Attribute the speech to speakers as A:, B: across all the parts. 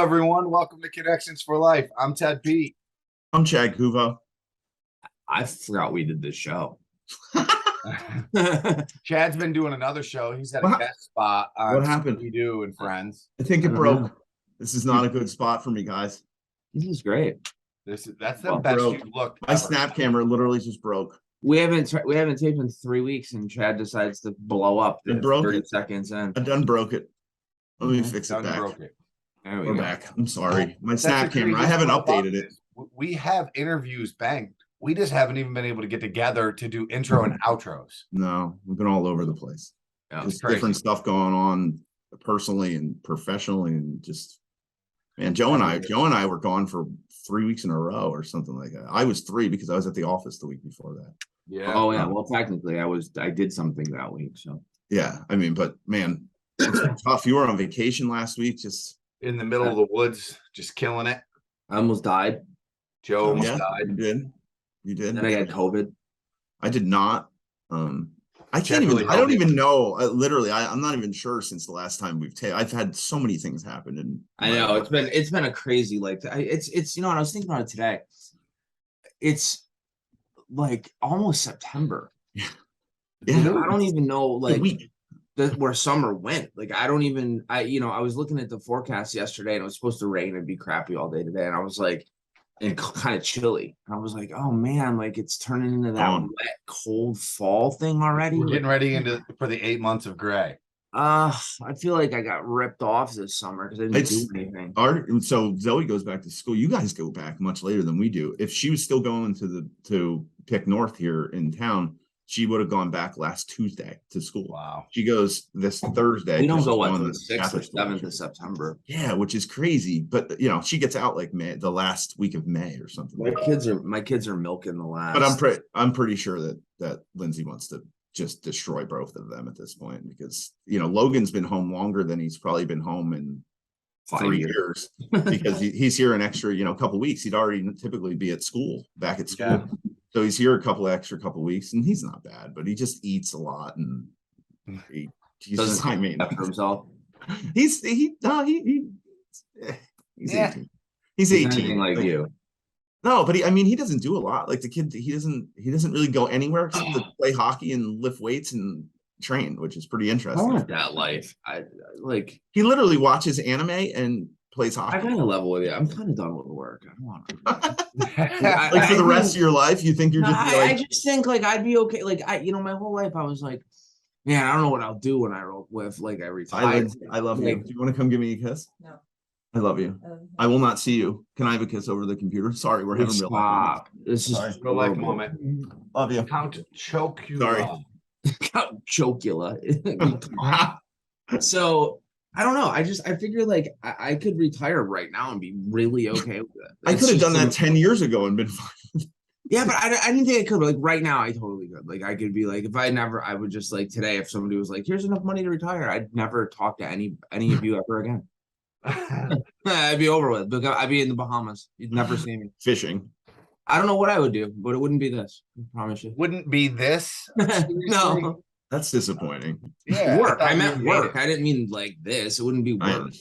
A: everyone. Welcome to Connections for Life. I'm Ted Pete.
B: I'm Chad Kuva.
C: I forgot we did this show.
A: Chad's been doing another show. He's had a
B: What?
A: guest spot on
B: What happened?
A: We Do and Friends.
B: I think it
C: I don't
B: broke.
C: know.
B: This is not a good spot for me, guys.
C: This is great.
A: That's the
B: Well,
A: best
B: broke.
A: you've looked.
B: My
A: ever.
B: snap camera literally just broke.
C: We haven't taped in 3 weeks, and Chad decides to blow up.
B: It broke
C: 30
B: it.
C: seconds in.
B: I done broke it. Let me
C: Okay.
B: fix it
A: Done
B: back.
A: broke it.
C: There we
B: We're
C: go.
B: back. I'm sorry. My
A: That's
B: snap
A: the
B: camera. I
A: craziest
B: haven't
A: part about
B: updated it.
A: this. We have interviews banked. We just haven't even been able to get together to do intro and outros.
B: No, we've been all over the place.
C: Yeah.
B: Just
A: crazy.
B: different stuff going on personally and professionally, and just man, Joe and I were gone for 3 weeks in a row or something like that. I was 3 because I was at the office the week before that.
A: Yeah.
C: Oh yeah. Well, technically, I did something that week. So
B: Yeah, I mean, but man, it's been tough. You were on vacation last week, just
A: In the middle of the woods, just killing it.
C: I almost died.
A: Joe almost
B: yeah,
A: died.
B: you did. You did.
C: Then I got COVID.
B: I did not. I can't
A: Definitely
B: even. I don't
A: healthy.
B: even know. Literally, I'm not even sure since the last time we've taken. I've had so many things happen, and
C: I know it's been a crazy it's you know what I was thinking about it today. It's like almost September.
B: Yeah.
C: I don't even know like
B: week.
C: where summer went. Like I was looking at the forecast yesterday and it was supposed to rain and be crappy all day today. And I was like, and kind of chilly. And I was like, oh man, like it's turning into that wet, cold fall thing already.
A: We're getting ready for the 8 months of gray.
C: I feel like I got ripped off this summer because I didn't do anything.
B: So Zoe goes back to school. You guys go back much later than we do. If she was still going to Pick North here in town, she would have gone back last Tuesday to school.
A: Wow.
B: She goes this Thursday.
C: We don't go
B: on
C: until the 6th or 7th of September.
B: Yeah, which is crazy. But she gets out like the last week of May or something.
C: My kids are milking the last.
B: But I'm pretty sure that Lindsay wants to just destroy both of them at this point because Logan's been home longer than he's probably been home in 3 years because he's here an extra couple weeks. He'd already typically be at school, back at school. Yeah. So he's here a couple weeks, and he's not bad, but he just eats a lot and he's
C: doesn't
B: just high maintenance
C: for himself.
B: He's 18. He's 18
C: like you.
B: No, but he doesn't do a lot. Like the kid, he doesn't really go anywhere except to play hockey and lift weights and train, which is pretty interesting.
C: I want that life.
B: He literally watches anime and plays hockey.
C: I kind of level with you. I'm kind of done with work. I don't want to.
B: Like for the rest of your life, you think you're just
C: I just think like I'd be okay. Like my whole life I was like, man, I don't know what I'll do when I retire.
B: I love you. Do you want to come give me a kiss?
D: No.
B: I love you. I will not see you. Can I have a kiss over the computer? Sorry, we're having real life.
C: This is
A: real life moment.
B: Love you.
A: Count Chocula.
B: Sorry.
C: Count Chocula. So I don't know. I figure like I could retire right now and be really okay with it.
B: I could have done that 10 years ago and been fine.
C: Yeah, but I didn't think I could. But like right now, I totally could. Like I could be like, if I would just like today, if somebody was like, "Here's enough money to retire," I'd never talk to any of you ever again. I'd be over with. I'd be in the Bahamas. You'd never see me
B: Fishing.
C: I don't know what I would do, but it wouldn't be this. I promise you.
A: Wouldn't be this.
C: No.
B: That's disappointing.
A: Yeah.
C: Work. I meant work. I didn't mean like this. It wouldn't be work.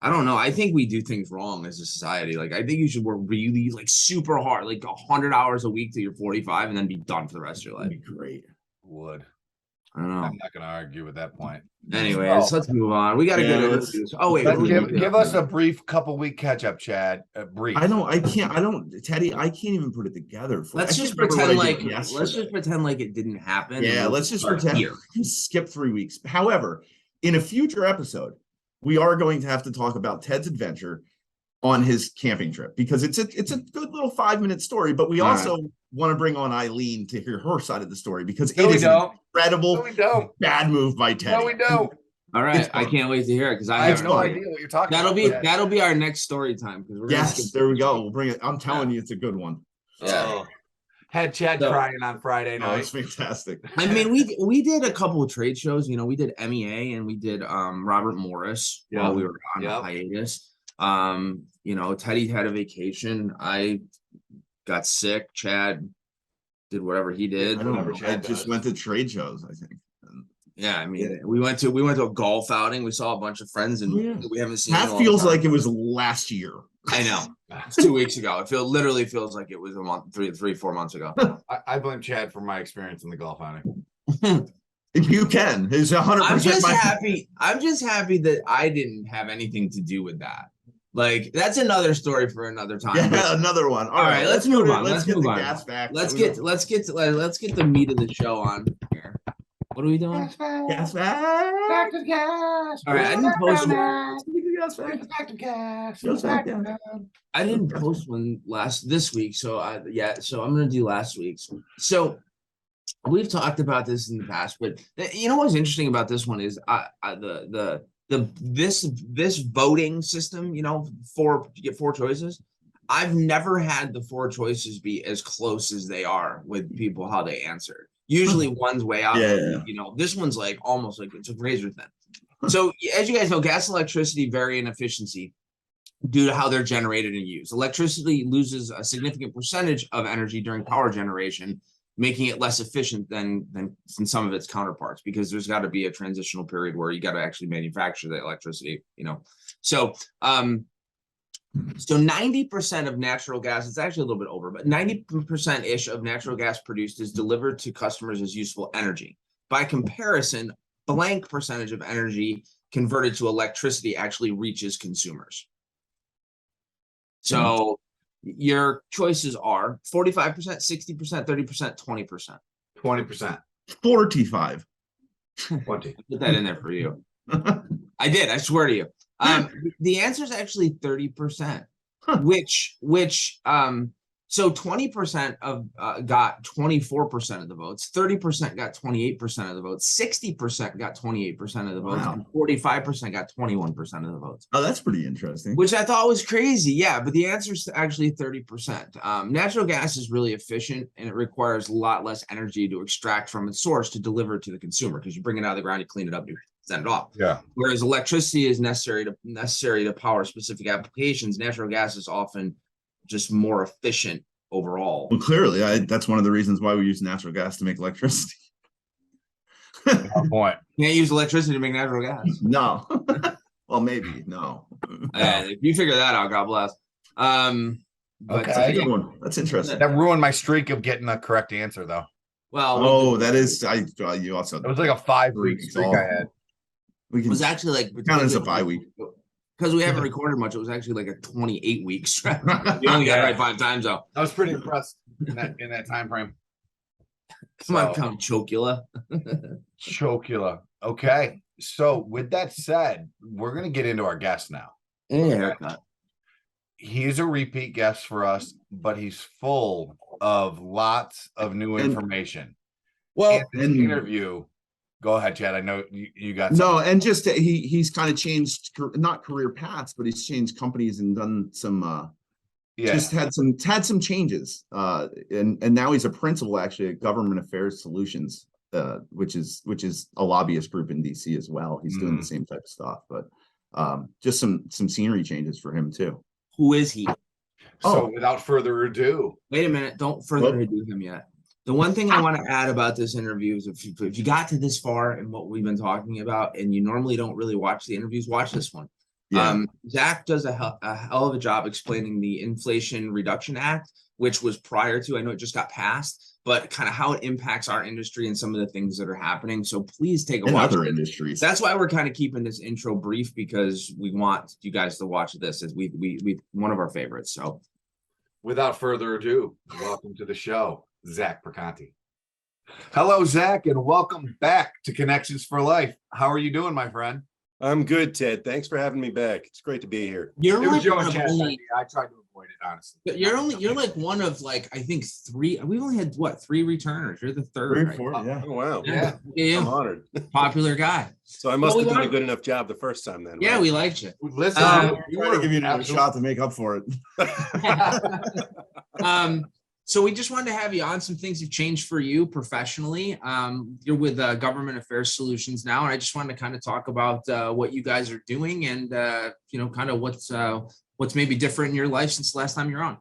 C: I don't know. I think we do things wrong as a society. Like I think you should work really like super hard, like 100 hours a week till you're 45 and then be done for the rest of your life.
B: That'd be great.
A: Would.
C: I don't know.
A: I'm not going to argue with that point.
C: Anyways, let's move on. We got to get into this. Oh wait,
A: give us a brief couple week catch up, Chad. Brief.
B: Teddy, I can't even put it together.
C: Let's just pretend like it didn't happen.
B: Yeah, let's just pretend. Here. Skip 3 weeks. However, in a future episode, we are going to have to talk about Ted's adventure on his camping trip because it's a good little 5-minute story, but we also want to bring on Eileen to hear her side of the story because it is an incredible bad move by Ted.
A: No, we don't.
C: All right, I can't wait to hear it because I have
A: no idea what you're talking about.
C: That'll be our next story time because
B: there we go. We'll bring it. I'm telling you, it's a good one.
C: Yeah.
A: Had Chad crying on Friday night.
B: It's fantastic.
C: I mean, we did a couple of trade shows. We did MEA and we did Robert Morris while we were on hiatus. Teddy had a vacation. I got sick. Chad did whatever he did.
B: I don't know. I just went to trade shows, I think.
C: Yeah, I mean, we went to a golf outing. We saw a bunch of friends, and we haven't seen.
B: That feels like it was last year.
C: I know. It's 2 weeks ago. It literally feels like it was a month, 4 months ago.
A: I blame Chad for my experience in the golf outing.
B: If you can, it's 100%.
C: I'm just happy. I'm just happy that I didn't have anything to do with that. Like, that's another story for another time.
B: Yeah, another one.
C: All right, let's move on.
B: Let's get
C: move
B: the
C: on.
B: gas back.
C: Let's get the meat of the show on here. What are we doing?
B: Gas back.
A: Back to the gas.
C: All right, I didn't post one.
B: Gas back.
A: Back to gas.
B: Goes back down.
C: I didn't post one this week, so so I'm gonna do last week's. So we've talked about this in the past, but you know what's interesting about this one is this voting system. You know, you get 4 choices. I've never had the 4 choices be as close as they are with people how they answered. Usually one's way out.
B: Yeah.
C: You know, this one's like almost like it's a razor thin. So as you guys know, gas and electricity vary in efficiency due to how they're generated and used. Electricity loses a significant percentage of energy during power generation, making it less efficient than some of its counterparts, because there's got to be a transitional period where you got to actually manufacture the electricity, you know. So 90% of natural gas, it's actually a little bit over, but 90% ish of natural gas produced is delivered to customers as useful energy. By comparison, blank percentage of energy converted to electricity actually reaches consumers. So your choices are 45%, 60%, 30%, 20%.
A: 20%.
B: 45.
A: 20.
C: Put that in there for you. I did, I swear to you. The answer is actually 30%, which so 20% of got 24% of the votes, 30% got 28% of the votes, 60% got 28% of the votes,
B: Wow.
C: and 45% got 21% of the votes.
B: Oh, that's pretty interesting.
C: Which I thought was crazy. Yeah, but the answer is actually 30%. Natural gas is really efficient, and it requires a lot less energy to extract from its source to deliver to the consumer, because you bring it out of the ground, you clean it up, you send it off.
A: Yeah.
C: Whereas electricity is necessary to power specific applications, natural gas is often just more efficient overall.
B: Well, clearly, that's one of the reasons why we use natural gas to make electricity.
A: Good point.
C: Can't use electricity to make natural gas.
B: No. Well, maybe no.
C: If you figure that out, God bless. But,
A: Okay.
B: That's a good one. That's interesting.
A: That ruined my streak of getting the correct answer, though.
C: well,
B: Oh, that is. You also.
A: It was like a 5-week streak I had.
B: We
C: it
B: can
C: was actually like
B: count it as a bye week.
C: because we haven't recorded much. It was actually like a 28-week stretch. You only got it right 5 times though.
A: I was pretty impressed in that time frame.
C: Come on, Count Chocula.
A: Chocula. Okay. So with that said, we're gonna get into our guest now.
C: Yeah.
A: He's a repeat guest for us, but he's full of lots of new information.
C: Well,
A: in this interview, go ahead, Chad. I know you got
B: no, and just he's kind of changed, not career paths, but he's changed companies and done some. Just had some changes. And now he's a principal actually at Government Affairs Solutions, which is a lobbyist group in DC as well. He's doing the same type of stuff, but just some scenery changes for him too.
C: who is he?
A: So without further ado,
C: Wait a minute. Don't further ado him yet. The one thing I want to add about this interview is if you got to this far in what we've been talking about, and you normally don't really watch the interviews, watch this one.
B: Yeah.
C: Zach does a hell of a job explaining the Inflation Reduction Act, which was prior to, I know it just got passed, but kind of how it impacts our industry and some of the things that are happening. So please take a watch.
B: Other industries.
C: That's why we're kind of keeping this intro brief, because we want you guys to watch this as we one of our favorites. So
A: without further ado, welcome to the show, Zach Perconti. Hello, Zach, and welcome back to Connections for Life. How are you doing, my friend?
D: I'm good, Ted. Thanks for having me back. It's great to be here.
C: you're
A: It was
C: like
A: Joe
C: one
A: and
C: of
A: Chad's
C: only,
A: idea. I tried to avoid it, honestly.
C: you're like one of like, I think 3. We've only had 3 returners. You're the 3rd. Right?
B: 4, yeah.
D: Oh, wow.
A: Yeah.
D: I'm honored.
C: Popular guy.
D: So I must
C: Well,
D: have
C: we
D: done a
C: want-
D: good enough job the first time then.
C: Yeah,
D: right?
C: we liked you.
A: Listen,
C: You
B: Trying to give you another shot to make up for it.
C: So we just wanted to have you on. Some things have changed for you professionally. You're with Government Affairs Solutions now, and I just wanted to kind of talk about what you guys are doing and kind of what's maybe different in your life since the last time you're on.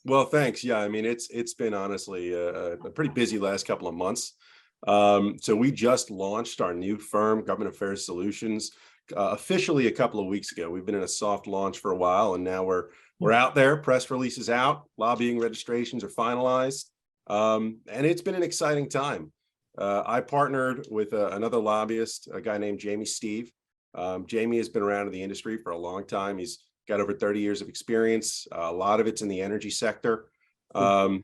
D: Well, thanks. Yeah, I mean, it's been honestly a pretty busy last couple of months. So we just launched our new firm, Government Affairs Solutions, officially a couple of weeks ago. We've been in a soft launch for a while, and now we're out there. Press releases out, lobbying registrations are finalized, and it's been an exciting time. I partnered with another lobbyist, a guy named Jamie Steve. Jamie has been around in the industry for a long time. He's got over 30 years of experience. A lot of it's in the energy sector. And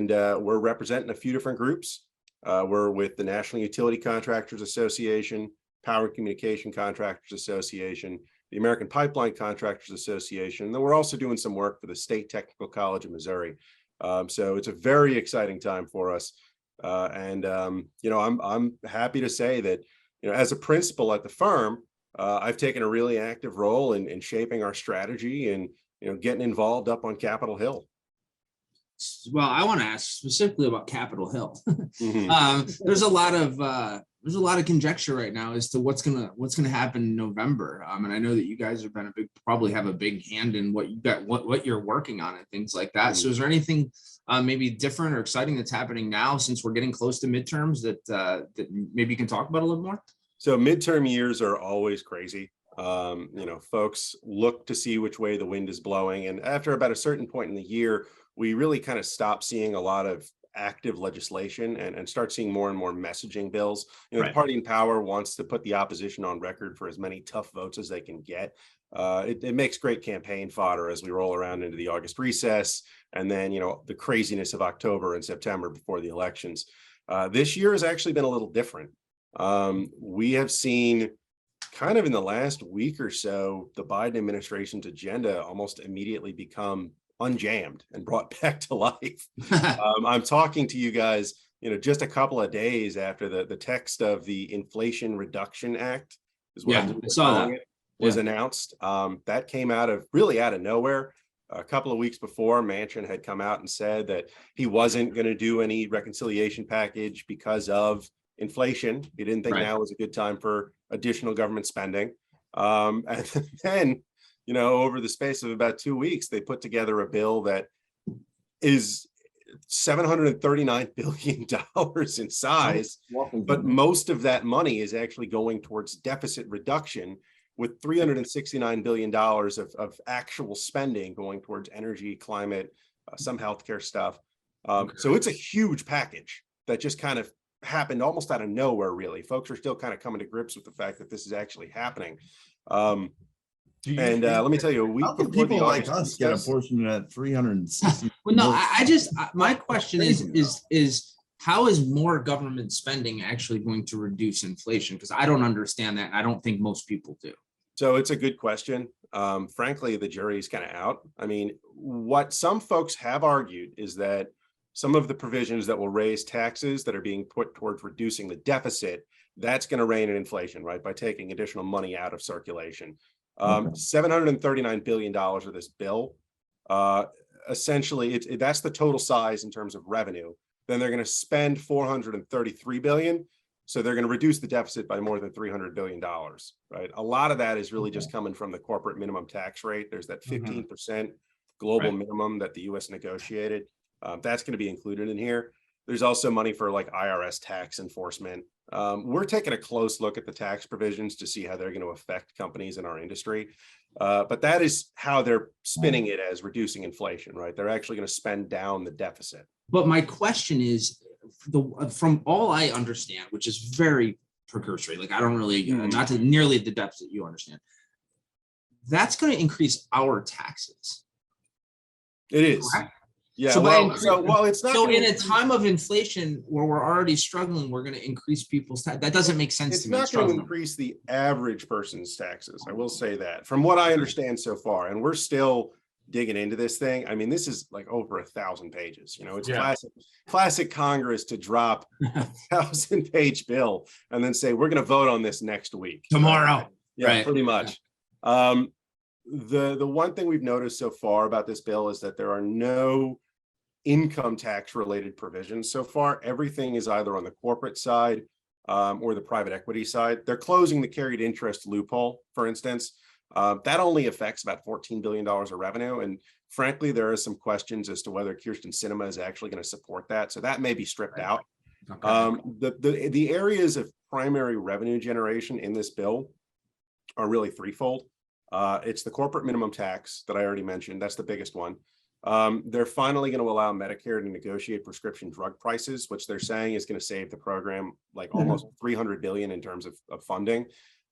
D: we're representing a few different groups. We're with the National Utility Contractors Association, Power and Communication Contractors Association, the American Pipeline Contractors Association. And then we're also doing some work for the State Technical College of Missouri. So it's a very exciting time for us. I'm happy to say that, as a principal at the firm, I've taken a really active role in shaping our strategy and, getting involved up on Capitol Hill.
C: Well, I want to ask specifically about Capitol Hill.
D: Mhm.
C: There's a lot of conjecture right now as to what's gonna happen in November. And I know that you guys have been probably have a big hand in what you're working on and things like that. So is there anything maybe different or exciting that's happening now since we're getting close to midterms that maybe you can talk about a little more?
D: So midterm years are always crazy. Folks look to see which way the wind is blowing. And after about a certain point in the year, we really kind of stop seeing a lot of active legislation and start seeing more and more messaging bills. The party in power wants to put the opposition on record for as many tough votes as they can get. It makes great campaign fodder as we roll around into the August recess and then, the craziness of October and September before the elections. This year has actually been a little different. We have seen kind of in the last week or so, the Biden administration's agenda almost immediately become unjammed and brought back to life. I'm talking to you guys, just a couple of days after the text of the Inflation Reduction Act is what
C: I saw that
D: was announced. That came out of nowhere. A couple of weeks before, Manchin had come out and said that he wasn't going to do any reconciliation package because of inflation. He didn't think now was a good time for additional government spending. And then, over the space of about 2 weeks, they put together a bill that is $739 billion in size, but most of that money is actually going towards deficit reduction, with $369 billion of actual spending going towards energy, climate, some healthcare stuff. So it's a huge package that just kind of happened almost out of nowhere, really. Folks are still kind of coming to grips with the fact that this is actually happening. Let me tell you, a week
B: How can
D: before
B: people
D: the
B: like
D: August
B: us get a
D: recess-
B: portion of that 360?
C: Well, no, my question is how is more government spending actually going to reduce inflation? Because I don't understand that. And I don't think most people do.
D: So it's a good question. Frankly, the jury's kind of out. I mean, what some folks have argued is that some of the provisions that will raise taxes that are being put towards reducing the deficit, that's going to rein in inflation, right? By taking additional money out of circulation. $739 billion of this bill, essentially, that's the total size in terms of revenue. Then they're going to spend $433 billion. So they're going to reduce the deficit by more than $300 billion, right? A lot of that is really just coming from the corporate minimum tax rate. There's that 15% global minimum that the US negotiated. That's going to be included in here. There's also money for like IRS tax enforcement. We're taking a close look at the tax provisions to see how they're going to affect companies in our industry. But that is how they're spinning it, as reducing inflation, right? They're actually going to spend down the deficit.
C: But my question is, from all I understand, which is very precursory, like I don't really, not to nearly the depth that you understand, that's going to increase our taxes.
D: It is.
C: Correct?
D: Yeah.
C: So,
D: it's not.
C: So in a time of inflation where we're already struggling, we're going to increase people's tax. That doesn't make sense to me.
D: It's not going to increase the average person's taxes. I will say that, from what I understand so far, and we're still digging into this thing. I mean, this is like over 1,000 pages. It's classic Congress to drop a 1,000-page bill and then say, we're going to vote on this next week.
C: Tomorrow.
D: Right? Yeah, pretty much. The one thing we've noticed so far about this bill is that there are no income tax related provisions so far. Everything is either on the corporate side or the private equity side. They're closing the carried interest loophole, for instance. That only affects about $14 billion of revenue. And frankly, there are some questions as to whether Kyrsten Sinema is actually going to support that. So that may be stripped out.
A: Okay.
D: The areas of primary revenue generation in this bill are really threefold. It's the corporate minimum tax that I already mentioned. That's the biggest one. They're finally going to allow Medicare to negotiate prescription drug prices, which they're saying is going to save the program like almost 300 billion in terms of funding.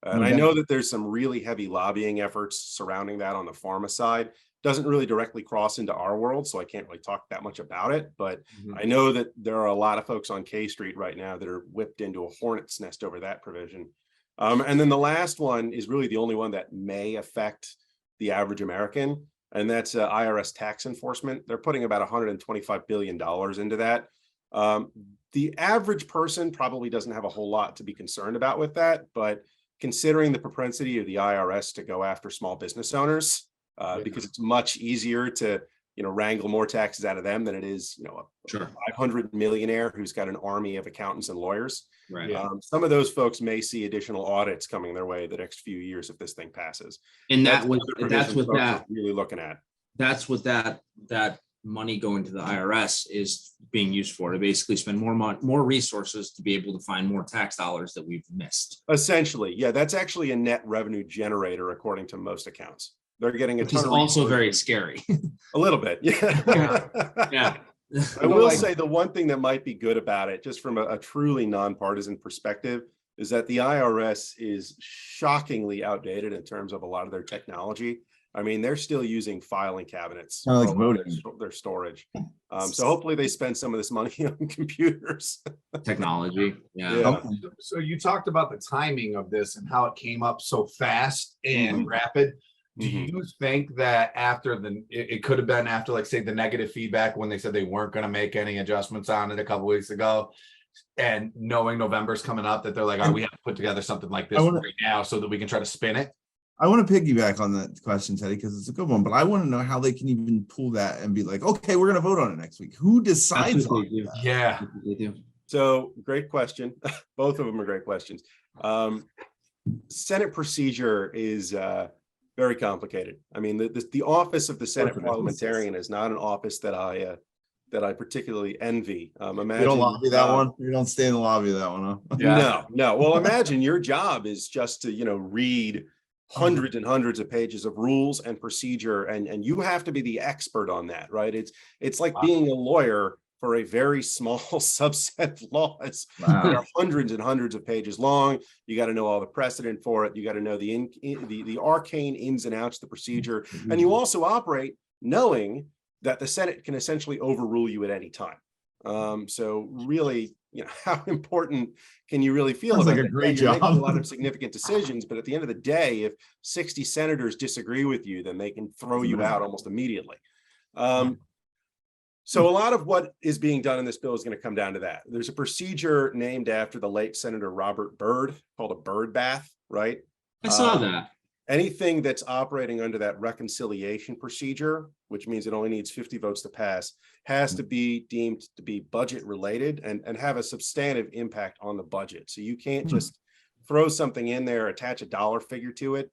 D: And I know that there's some really heavy lobbying efforts surrounding that on the pharma side. Doesn't really directly cross into our world, so I can't really talk that much about it. But I know that there are a lot of folks on K Street right now that are whipped into a hornet's nest over that provision. And then the last one is really the only one that may affect the average American, and that's IRS tax enforcement. They're putting about $125 billion into that. The average person probably doesn't have a whole lot to be concerned about with that, but considering the propensity of the IRS to go after small business owners, because it's much easier to, wrangle more taxes out of them than it is, a 500 millionaire who's got an army of accountants and lawyers.
C: Right.
D: Some of those folks may see additional audits coming their way the next few years if this thing passes.
C: And that's what
D: really looking at.
C: That's what that money going to the IRS is being used for, to basically spend more resources to be able to find more tax dollars that we've missed.
D: Essentially, yeah, that's actually a net revenue generator according to most accounts. They're getting a
C: Which is also very scary.
D: A little bit, yeah.
C: Yeah.
D: I will say the one thing that might be good about it, just from a truly nonpartisan perspective, is that the IRS is shockingly outdated in terms of a lot of their technology. I mean, they're still using filing cabinets for their storage. So hopefully they spend some of this money on computers.
C: Technology. Yeah.
A: So you talked about the timing of this and how it came up so fast and rapid. Do you think that after it could have been after, like, say, the negative feedback when they said they weren't going to make any adjustments on it a couple weeks ago, and knowing November's coming up, that they're like, we have to put together something like this right now so that we can try to spin it?
B: I want to piggyback on that question, Teddy, because it's a good one, but I want to know how they can even pull that and be like, okay, we're going to vote on it next week. Who decides on that?
A: Yeah.
D: So great question. Both of them are great questions. Senate procedure is very complicated. I mean, the office of the Senate parliamentarian is not an office that I particularly envy. Imagine
B: you don't lobby that one. You don't stay in the lobby of that one, huh?
D: Yeah. No. Well, imagine your job is just to read hundreds and hundreds of pages of rules and procedure, and you have to be the expert on that, right? It's like being a lawyer for a very small subset of laws that are hundreds and hundreds of pages long. You got to know all the precedent for it. You got to know the arcane ins and outs of the procedure. And you also operate knowing that the Senate can essentially overrule you at any time. So really, how important can you really feel about
B: like a great job?
D: Making a lot of significant decisions, but at the end of the day, if 60 senators disagree with you, then they can throw you out almost immediately. So a lot of what is being done in this bill is going to come down to that. There's a procedure named after the late Senator Robert Byrd called a Byrd bath, right?
C: I saw that.
D: Anything that's operating under that reconciliation procedure, which means it only needs 50 votes to pass, has to be deemed to be budget related and have a substantive impact on the budget. So you can't just throw something in there, attach a dollar figure to it,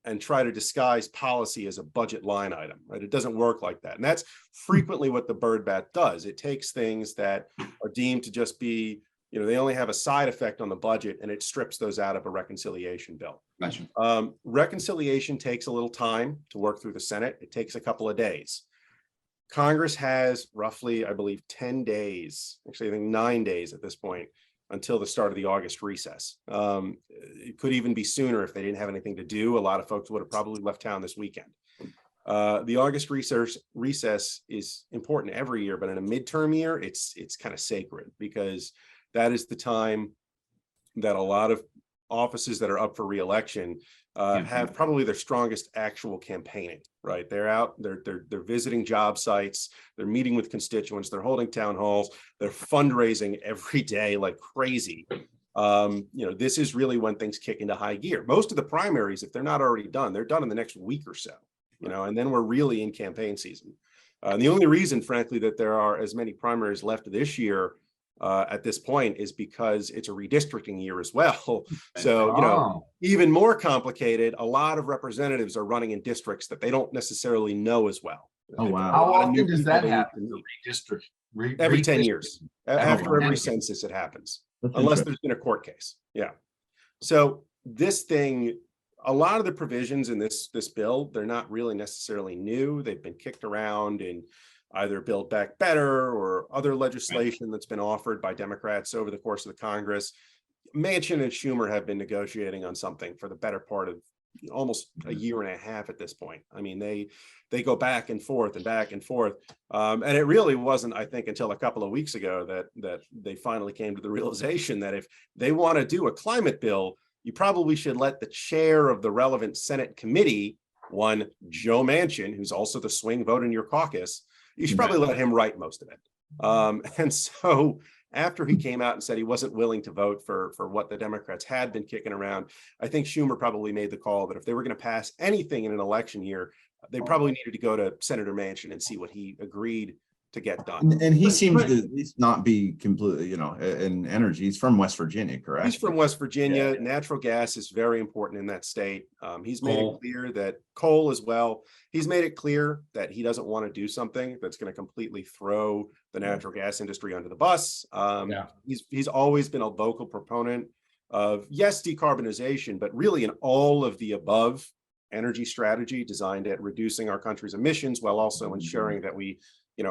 D: and try to disguise policy as a budget line item, right? It doesn't work like that. And that's frequently what the Byrd bath does. It takes things that are deemed to just be, they only have a side effect on the budget, and it strips those out of a reconciliation bill.
C: Gotcha.
D: Reconciliation takes a little time to work through the Senate. It takes a couple of days. Congress has roughly, I believe, 10 days, actually I think 9 days at this point, until the start of the August recess. It could even be sooner if they didn't have anything to do. A lot of folks would have probably left town this weekend. The August recess is important every year, but in a midterm year, it's kind of sacred, because that is the time that a lot of offices that are up for re-election have probably their strongest actual campaigning, right? They're out, they're visiting job sites, they're meeting with constituents, they're holding town halls, they're fundraising every day like crazy. This is really when things kick into high gear. Most of the primaries, if they're not already done, they're done in the next week or so, and then we're really in campaign season. And the only reason, frankly, that there are as many primaries left this year at this point is because it's a redistricting year as well. So, even more complicated, a lot of representatives are running in districts that they don't necessarily know as well.
B: Oh, wow.
A: How
D: A lot of new
A: often does
D: people
A: that
D: they need to
A: happen?
D: meet.
A: Every
D: Every 10 years. After
A: wow.
D: every census, it happens,
B: That's
D: unless
B: interesting.
D: there's been a court case. Yeah. So this thing, a lot of the provisions in this bill, they're not really necessarily new. They've been kicked around in either Build Back Better or other legislation that's been offered by Democrats over the course of the Congress. Manchin and Schumer have been negotiating on something for the better part of almost a year and a half at this point. I mean, they go back and forth and back and forth. And it really wasn't, I think, until a couple of weeks ago that they finally came to the realization that if they want to do a climate bill, you probably should let the chair of the relevant Senate committee, one Joe Manchin, who's also the swing vote in your caucus, you should probably let him write most of it. And so after he came out and said he wasn't willing to vote for what the Democrats had been kicking around, I think Schumer probably made the call that if they were going to pass anything in an election year, they probably needed to go to Senator Manchin and see what he agreed to get done.
B: And he seems to at least not be completely, in energy. He's from West Virginia, correct?
D: He's from West Virginia. Natural gas is very important in that state. He's made
C: Coal.
D: it clear that coal as well. He's made it clear that he doesn't want to do something that's going to completely throw the natural gas industry under the bus. He's always been a vocal proponent of, yes, decarbonization, but really an all of the above energy strategy designed at reducing our country's emissions while also ensuring that we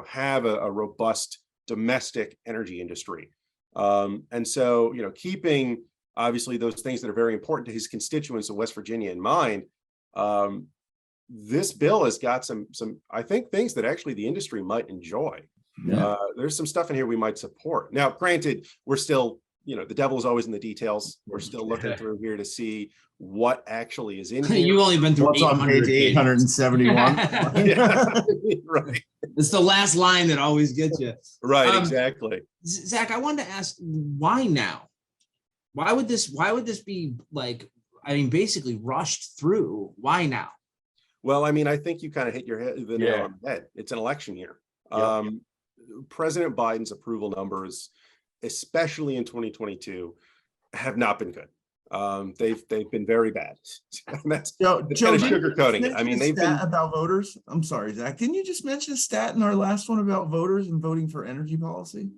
D: have a robust domestic energy industry. And so, keeping obviously those things that are very important to his constituents of West Virginia in mind, this bill has got some, I think, things that actually the industry might enjoy.
B: Yeah.
D: There's some stuff in here we might support. Now, granted, we're still, the devil is always in the details. We're still looking through here to see what actually is in here.
C: You've only been through
B: What's on
C: 800
B: page 871?
D: Yeah, right.
C: It's the last line that always gets you.
D: Right, exactly.
C: Zach, I wanted to ask, why now? Why would this be basically rushed through? Why now?
D: Well, I mean, I think you kind of hit the nail on the head. It's an election year. President Biden's approval numbers, especially in 2022, have not been good. They've been very bad. That's
B: Joe,
D: kind of sugarcoating it. I mean, they've been
B: about voters. I'm sorry, Zach. Didn't you just mention a stat in our last one about voters and voting for energy policy?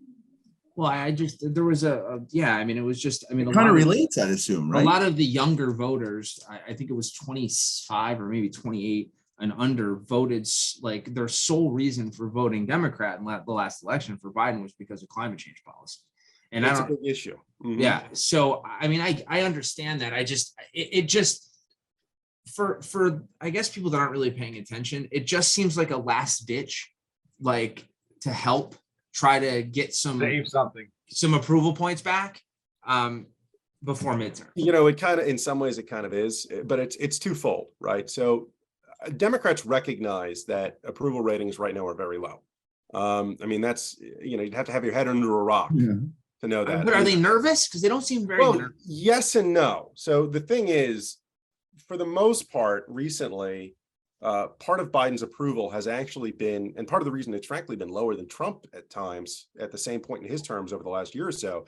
C: Well, there was it was just,
B: It kind of relates, I'd assume, right?
C: A lot of the younger voters, I think it was 25 or maybe 28 and under, voted like their sole reason for voting Democrat in the last election for Biden was because of climate change policy. And
D: that's a big issue. Mm-hmm.
C: Yeah. So, I mean, I understand that. It just, for I guess people that aren't really paying attention, it just seems like a last ditch, like to help try to get some approval points back before midterm.
D: It kind of, in some ways it kind of is, but it's twofold, right? So Democrats recognize that approval ratings right now are very low. I mean, that's, you'd have to have your head under a rock to know that.
C: But are they nervous? Because they don't seem very nervous.
D: Yes and no. So the thing is, for the most part, recently, part of Biden's approval has actually been, and part of the reason it's frankly been lower than Trump at times at the same point in his terms over the last year or so,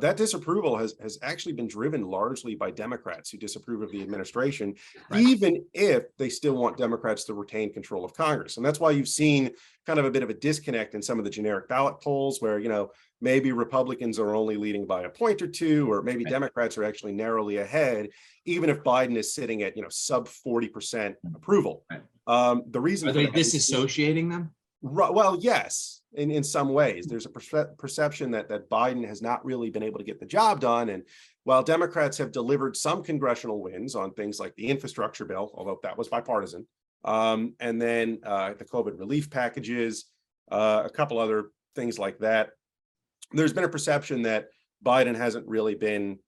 D: that disapproval has actually been driven largely by Democrats who disapprove of the administration, even if they still want Democrats to retain control of Congress. And that's why you've seen kind of a bit of a disconnect in some of the generic ballot polls where, maybe Republicans are only leading by a point or two, or maybe Democrats are actually narrowly ahead, even if Biden is sitting at, sub 40% approval. The reason
C: are they disassociating them?
D: Well, yes, in some ways. There's a perception that Biden has not really been able to get the job done. And while Democrats have delivered some congressional wins on things like the infrastructure bill, although that was bipartisan, and then the COVID relief packages, a couple other things like that, there's been a perception that Biden hasn't really been,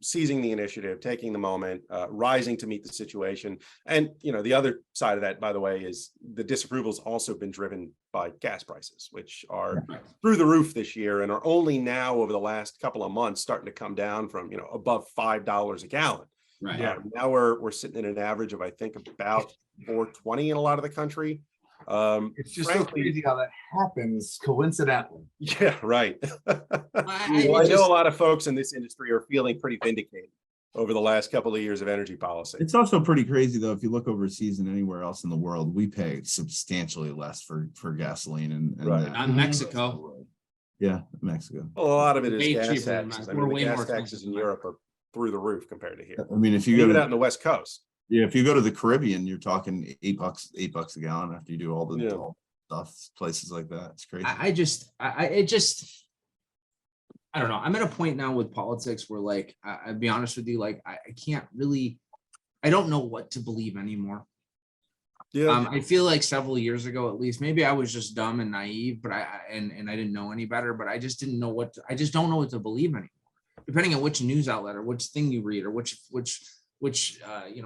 D: seizing the initiative, taking the moment, rising to meet the situation. And, the other side of that, by the way, is the disapproval's also been driven by gas prices, which are through the roof this year and are only now over the last couple of months starting to come down from, above $5 a gallon.
C: Right.
D: Now we're sitting at an average of, I think, about $4.20 in a lot of the country.
A: It's just so crazy how that happens coincidentally.
D: Yeah, right. I know a lot of folks in this industry are feeling pretty vindicated over the last couple of years of energy policy.
B: It's also pretty crazy though. If you look overseas and anywhere else in the world, we pay substantially less for gasoline and
D: Right.
B: that.
C: Not in Mexico.
B: Yeah, Mexico.
D: Well, a lot of it is
C: Way
D: gas
C: cheaper than
D: taxes.
C: Mexico.
D: I mean,
C: We're
D: the
C: way more
D: gas
C: expensive
D: taxes in
C: than
D: Europe are through the roof compared to here.
B: I mean, if you go
D: Even
B: to
D: out in the West Coast.
B: yeah, if you go to the Caribbean, you're talking $8 a gallon after you do all the
D: Yeah.
B: all stuff, places like that. It's crazy.
C: I don't know. I'm at a point now with politics where, like, I'll be honest with you, like, I can't really, I don't know what to believe anymore.
D: Yeah.
C: I feel like several years ago, at least, maybe I was just dumb and naive, but I didn't know any better, but I just didn't know I just don't know what to believe anymore. Depending on which news outlet or which thing you read or which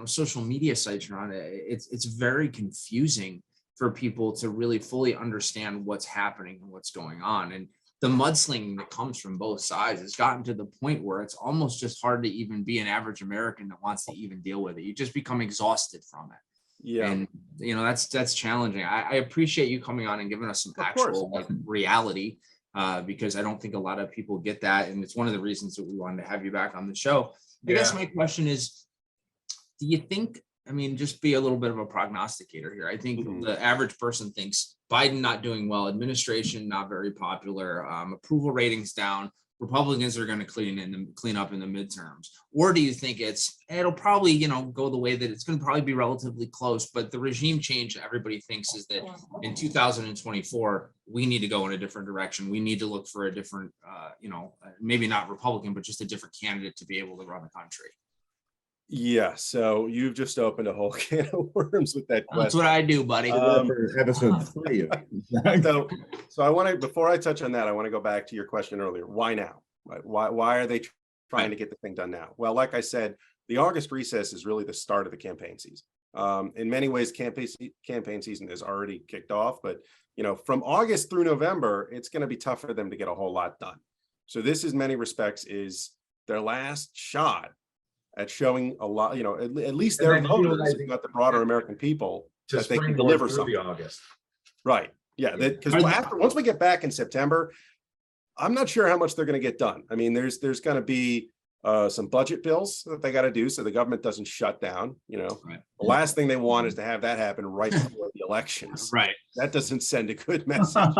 C: social media sites you're on, it's very confusing for people to really fully understand what's happening and what's going on. And the mudslinging that comes from both sides has gotten to the point where it's almost just hard to even be an average American that wants to even deal with it. You just become exhausted from it.
D: Yeah.
C: And that's challenging. I appreciate you coming on and giving us some
D: Of course.
C: actual like reality, because I don't think a lot of people get that. And it's one of the reasons that we wanted to have you back on the show. I guess my question is, do you think, I mean, just be a little bit of a prognosticator here. I think the average person thinks Biden not doing well, administration not very popular, approval ratings down, Republicans are going to clean up in the midterms? Or do you think it'll probably, go the way that it's going to probably be relatively close, but the regime change everybody thinks is that in 2024, we need to go in a different direction. We need to look for a different, maybe not Republican, but just a different candidate to be able to run the country.
D: Yeah, so you've just opened a whole can of worms with that question.
C: That's what I do, buddy.
B: For episode 3.
D: So I want to, before I touch on that, I want to go back to your question earlier. Why now? Right? Why are they trying to get the thing done now? Well, like I said, the August recess is really the start of the campaign season. In many ways, campaign season is already kicked off, but from August through November, it's going to be tough for them to get a whole lot done. So this, in many respects, is their last shot at showing a lot, at least their voters, if not the broader American people, that they can deliver something.
A: August.
D: Right. Yeah. Because once we get back in September, I'm not sure how much they're going to get done. I mean, there's going to be some budget bills that they got to do so the government doesn't shut down.
C: Right.
D: The last thing they want is to have that happen right before the elections.
C: Right.
D: That doesn't send a good message.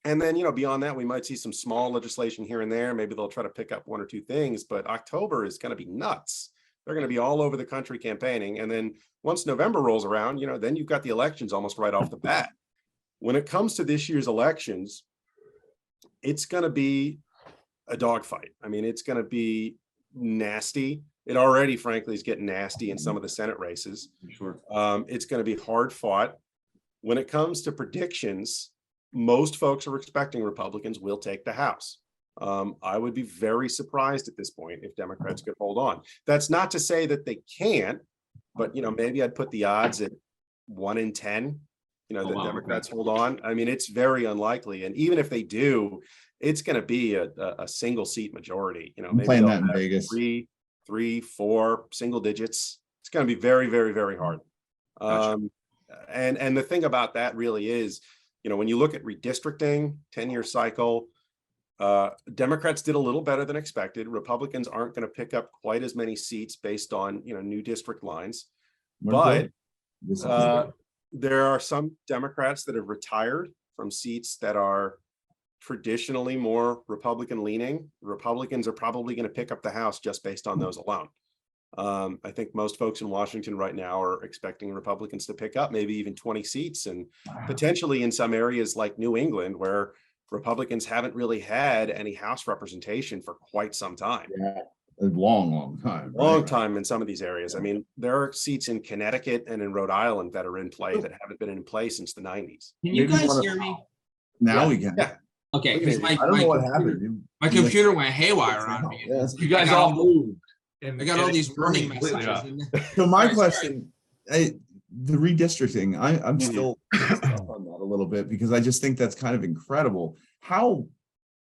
D: And then, beyond that, we might see some small legislation here and there. Maybe they'll try to pick up one or two things, but October is going to be nuts. They're going to be all over the country campaigning. And then once November rolls around, then you've got the elections almost right off the bat. When it comes to this year's elections, it's going to be a dogfight. I mean, it's going to be nasty. It already, frankly, is getting nasty in some of the Senate races.
C: Sure.
D: It's going to be hard fought. When it comes to predictions, most folks are expecting Republicans will take the House. I would be very surprised at this point if Democrats could hold on. That's not to say that they can't, but maybe I'd put the odds at 1 in 10, that Democrats hold on. I mean, it's very unlikely. And even if they do, it's going to be a single seat majority. Maybe
B: playing that in Vegas.
D: Three, 4 single digits. It's going to be very, very, very hard.
C: Gotcha.
D: And the thing about that really is, when you look at redistricting, 10-year cycle, Democrats did a little better than expected. Republicans aren't going to pick up quite as many seats based on, new district lines. But there are some Democrats that have retired from seats that are traditionally more Republican leaning. Republicans are probably going to pick up the House just based on those alone. I think most folks in Washington right now are expecting Republicans to pick up maybe even 20 seats, and potentially in some areas like New England, where Republicans haven't really had any House representation for quite some time.
B: Yeah, a long time.
D: Long time in some of these areas. I mean, there are seats in Connecticut and in Rhode Island that are in play that haven't been in play since the 90s.
C: Can you guys hear me?
B: Now we can.
D: Yeah.
C: Okay.
B: I don't know what happened.
C: My computer went haywire on me.
B: Yeah.
A: You guys all moved.
C: I got all these warning messages.
B: So my question, the redistricting, I'm still stuck on that a little bit because I just think that's kind of incredible. How,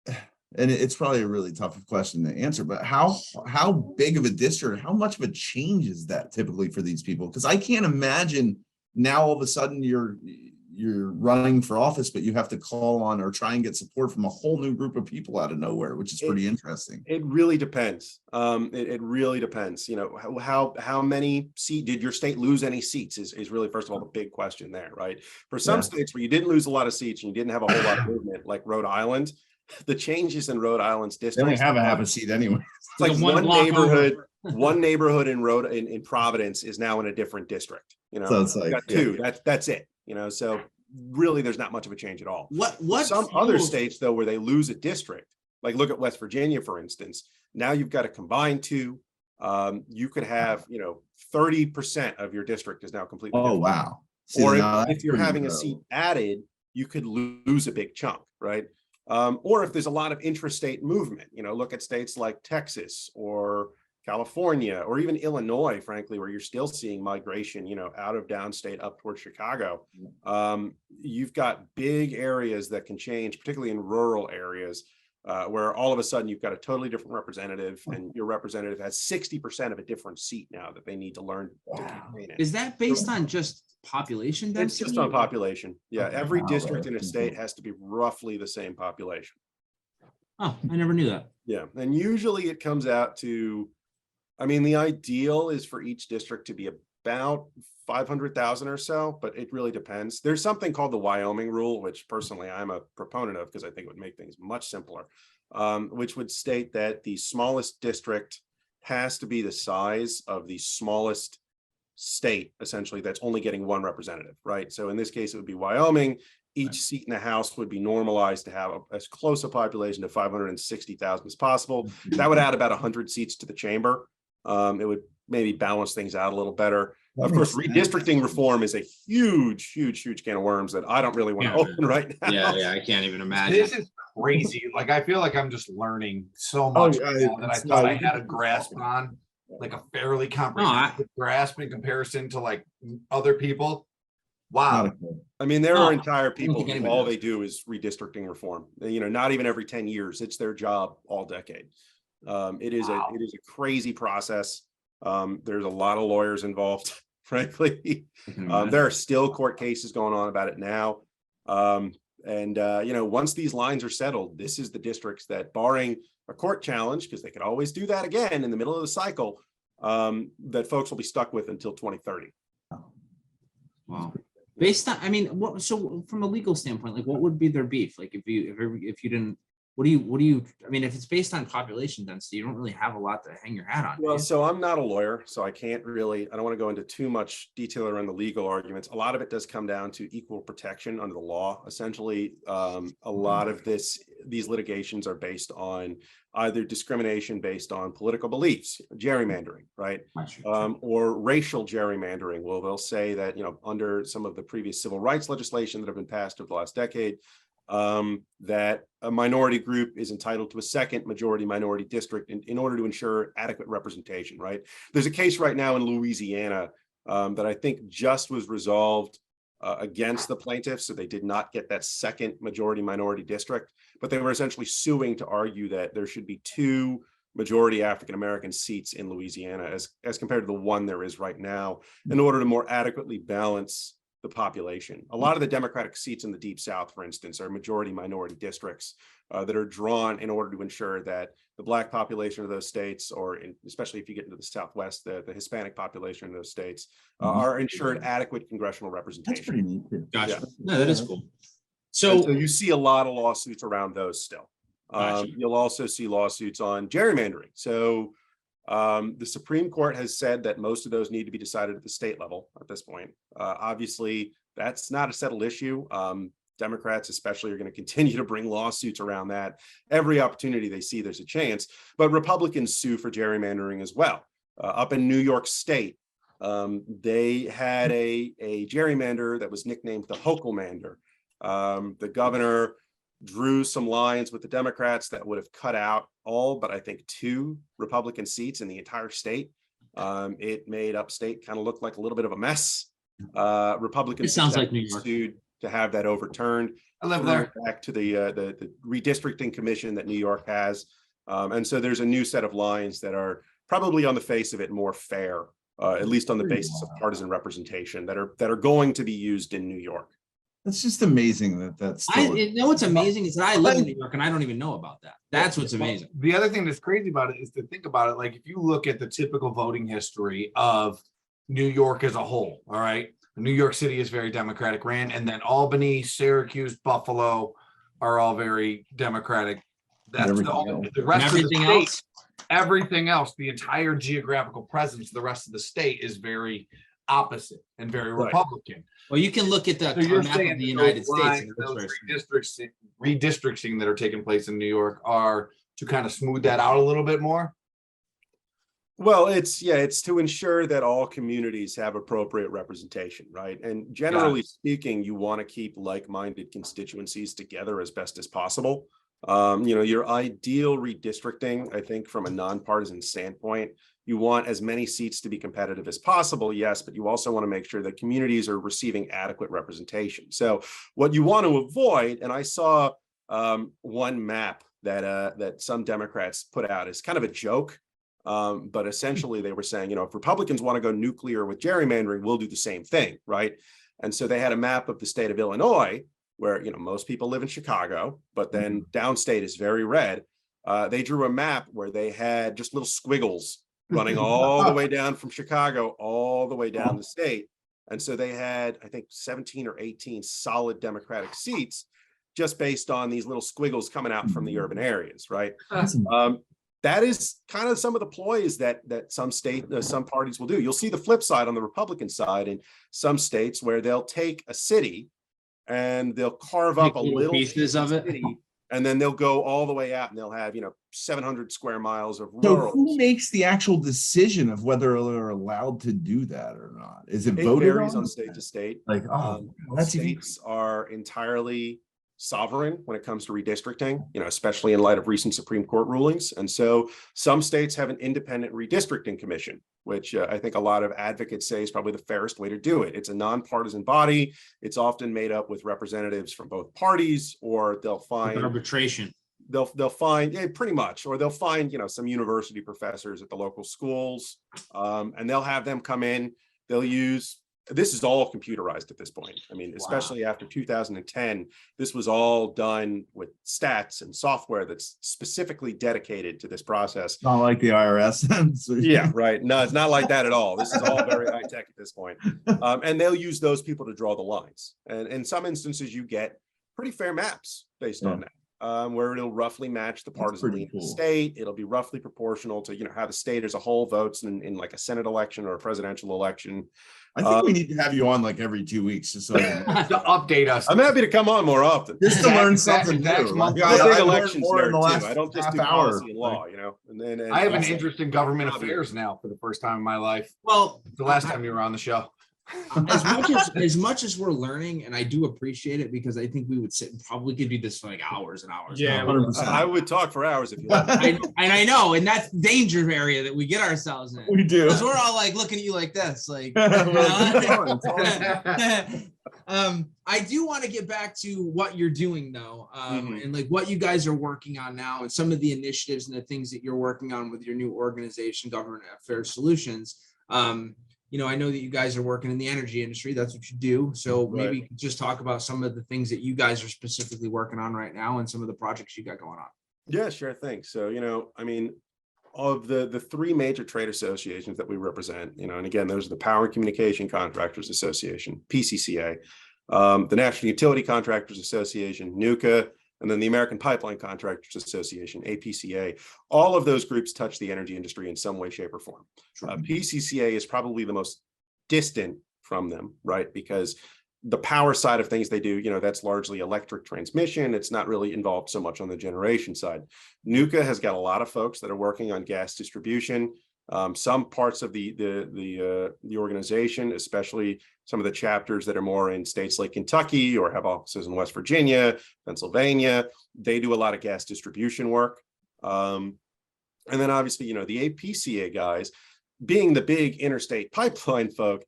B: and it's probably a really tough question to answer, but how big of a district, how much of a change is that typically for these people? Because I can't imagine now all of a sudden you're you're running for office, but you have to call on or try and get support from a whole new group of people out of nowhere, which is pretty interesting.
D: It really depends. It really depends. You know, how many did your state lose any seats is really, first of all, the big question there, right? For some states where you didn't lose a lot of seats and you didn't have a whole lot of movement, like Rhode Island, the changes in Rhode Island's
B: They
D: districts.
B: only have a half a seat anyway.
D: It's like one neighborhood in Providence is now in a different district. You know,
B: So it's like,
D: got two. That's it. You know, so really, there's not much of a change at all.
C: What
D: Some other states though, where they lose a district, like look at West Virginia, for instance. Now you've got to combine two. You could have, you know, 30% of your district is now completely.
B: Oh,
D: different.
B: wow. See,
D: Or
B: now
D: if
B: that's
D: you're
B: pretty
D: having a seat added, you could lose a big chunk, right? Or if there's a lot of intrastate movement, you know, look at states like Texas or California or even Illinois, frankly, where you're still seeing migration, you know, out of downstate up towards Chicago. You've got big areas that can change, particularly in rural areas, where all of a sudden you've got a totally different representative, and your representative has 60% of a different seat now that they need to learn to campaign in.
C: is that based on just population
D: It's
C: density?
D: just on population. Yeah,
C: Okay.
D: every
B: Wow,
D: district in a
B: really?
D: state has to be roughly the same population.
C: Oh, I never knew that.
D: Yeah, and usually it comes out to, I mean, the ideal is for each district to be about 500,000 or so, but it really depends. There's something called the Wyoming rule, which personally I'm a proponent of because I think it would make things much simpler, which would state that the smallest district has to be the size of the smallest state, essentially, that's only getting one representative, right? So in this case, it would be Wyoming. Each seat in the House would be normalized to have as close a population to 560,000 as possible. That would add about 100 seats to the chamber. It would maybe balance things out a little better. Of course, redistricting reform is a huge can of worms that I don't really want to open right now.
C: Yeah, I can't even imagine.
A: This is crazy. Like, I feel like I'm just learning so much now that I thought I had a grasp on, like a fairly comprehensive grasp in comparison to like other people. Wow.
D: I mean, there are entire
C: think
D: people who
C: anybody
D: all
C: does.
D: they do is redistricting reform. You know, not even every 10 years. It's their job all decade. It is a crazy process. There's a lot of lawyers involved, frankly. There are still court cases going on about it now. You know, once these lines are settled, this is the districts that, barring a court challenge, because they could always do that again in the middle of the cycle, that folks will be stuck with until 2030.
C: Wow. Based on, I mean, what, so from a legal standpoint, like what would be their beef? Like if you didn't, what do you, I mean, if it's based on population density, you don't really have a lot to hang your hat on.
D: Well, so I'm not a lawyer, so I can't really, I don't want to go into too much detail around the legal arguments. A lot of it does come down to equal protection under the law. Essentially, a lot of these litigations are based on either discrimination based on political beliefs, gerrymandering, right? Or racial gerrymandering. Well, they'll say that, you know, under some of the previous civil rights legislation that have been passed over the last decade, that a minority group is entitled to a second majority minority district in order to ensure adequate representation, right? There's a case right now in Louisiana that I think just was resolved against the plaintiffs, so they did not get that second majority minority district, but they were essentially suing to argue that there should be 2 majority African-American seats in Louisiana as compared to the 1 there is right now, in order to more adequately balance the population. A lot of the Democratic seats in the Deep South, for instance, are majority minority districts that are drawn in order to ensure that the Black population of those states, or especially if you get into the Southwest, the Hispanic population of those states, are ensured adequate congressional representation.
B: That's pretty neat.
C: Gotcha.
D: Yeah.
C: No, that is cool.
D: And
C: So
D: you see a lot of lawsuits around those still.
C: Gotcha.
D: You'll also see lawsuits on gerrymandering. So the Supreme Court has said that most of those need to be decided at the state level at this point. Obviously, that's not a settled issue. Democrats especially are going to continue to bring lawsuits around that. Every opportunity they see, there's a chance. But Republicans sue for gerrymandering as well. Up in New York State, they had a gerrymander that was nicknamed the Hochulmander. The governor drew some lines with the Democrats that would have cut out all but I think 2 Republican seats in the entire state. It made upstate kind of look like a little bit of a mess. Republicans
C: It sounds like New York.
D: sued to have that overturned.
A: I live there.
D: Back to the redistricting commission that New York has. And so there's a new set of lines that are probably on the face of it more fair, at least on the basis of partisan representation, that are going to be used in New York.
B: That's just amazing that that's.
C: You know what's amazing is that I live in New York and I don't even know about that. That's what's amazing.
A: The other thing that's crazy about it is to think about it. Like if you look at the typical voting history of New York as a whole, all right, New York City is very Democratic ran, and then Albany, Syracuse, Buffalo are all very Democratic. That's the rest of the state. Everything else, the entire geographical presence, the rest of the state is very opposite and very Republican.
C: Well, you can look at the map of the United States. And
A: those redistricting that are taking place in New York are to kind of smooth that out a little bit more.
D: Well, it's to ensure that all communities have appropriate representation, right? And generally speaking, you want to keep like-minded constituencies together as best as possible. Your ideal redistricting, I think, from a nonpartisan standpoint, you want as many seats to be competitive as possible, yes, but you also want to make sure that communities are receiving adequate representation. So what you want to avoid, and I saw one map that some Democrats put out as kind of a joke, but essentially they were saying, if Republicans want to go nuclear with gerrymandering, we'll do the same thing, right? And so they had a map of the state of Illinois, where most people live in Chicago, but then downstate is very red. They drew a map where they had just little squiggles running all the way down from Chicago, all the way down the state. And so they had, I think, 17 or 18 solid Democratic seats just based on these little squiggles coming out from the urban areas, right? That is kind of some of the ploys that some parties will do. You'll see the flip side on the Republican side in some states where they'll take a city and they'll carve up a little
C: pieces of it.
D: City, and then they'll go all the way out and they'll have, 700 square miles of
B: So
D: rural.
B: who makes the actual decision of whether they're allowed to do that or not? Is it
D: It
B: voted
D: varies on state to state.
B: Like, that's
D: states are entirely sovereign when it comes to redistricting, especially in light of recent Supreme Court rulings. And so some states have an independent redistricting commission, which I think a lot of advocates say is probably the fairest way to do it. It's a nonpartisan body. It's often made up with representatives from both parties, or they'll find
C: arbitration.
D: They'll find pretty much, or they'll find, some university professors at the local schools, and they'll have them come in. They'll use, this is all computerized at this point. I mean, especially after 2010, this was all done with stats and software that's specifically dedicated to this process.
B: Not like the IRS.
D: Yeah, right. No, it's not like that at all. This is all very high tech at this point. And they'll use those people to draw the lines. And in some instances, you get pretty fair maps based on that. Where it'll roughly match the partisan lean of the state. It'll be roughly proportional to, how the state as a whole votes in like a Senate election or a presidential election.
B: I think we need to have you on like every 2 weeks just so
A: to update us.
D: I'm happy to come on more often.
B: Just to learn something new.
D: I'm a big elections nerd too. I don't just do policy and law, And
A: I have an interest in government affairs now for the first time in my life.
C: Well,
A: the last time you were on the show.
C: as much as we're learning, and I do appreciate it, because I think we would sit and probably could do this for like hours and hours.
A: Yeah,
B: 100%.
D: I would talk for hours if you like.
C: I know, and that's the danger area that we get ourselves in.
B: We do.
C: Because we're all like looking at you like this, like. I do want to get back to what you're doing though, and like what you guys are working on now, and some of the initiatives and the things that you're working on with your new organization, Government Affairs Solutions. I know that you guys are working in the energy industry. That's what you do. So maybe you could just talk about some of the things that you guys are specifically working on right now and some of the projects you got going on.
D: Yeah, sure thing. So, of the three major trade associations that we represent, and again, those are the Power and Communication Contractors Association, PCCA, the National Utility Contractors Association, NUCA, and then the American Pipeline Contractors Association, APCA. All of those groups touch the energy industry in some way, shape, or form. PCCA is probably the most distant from them, right? Because the power side of things they do, that's largely electric transmission. It's not really involved so much on the generation side. NUCA has got a lot of folks that are working on gas distribution. Some parts of the organization, especially some of the chapters that are more in states like Kentucky or have offices in West Virginia, Pennsylvania, they do a lot of gas distribution work. And then obviously, the APCA guys, being the big interstate pipeline folk,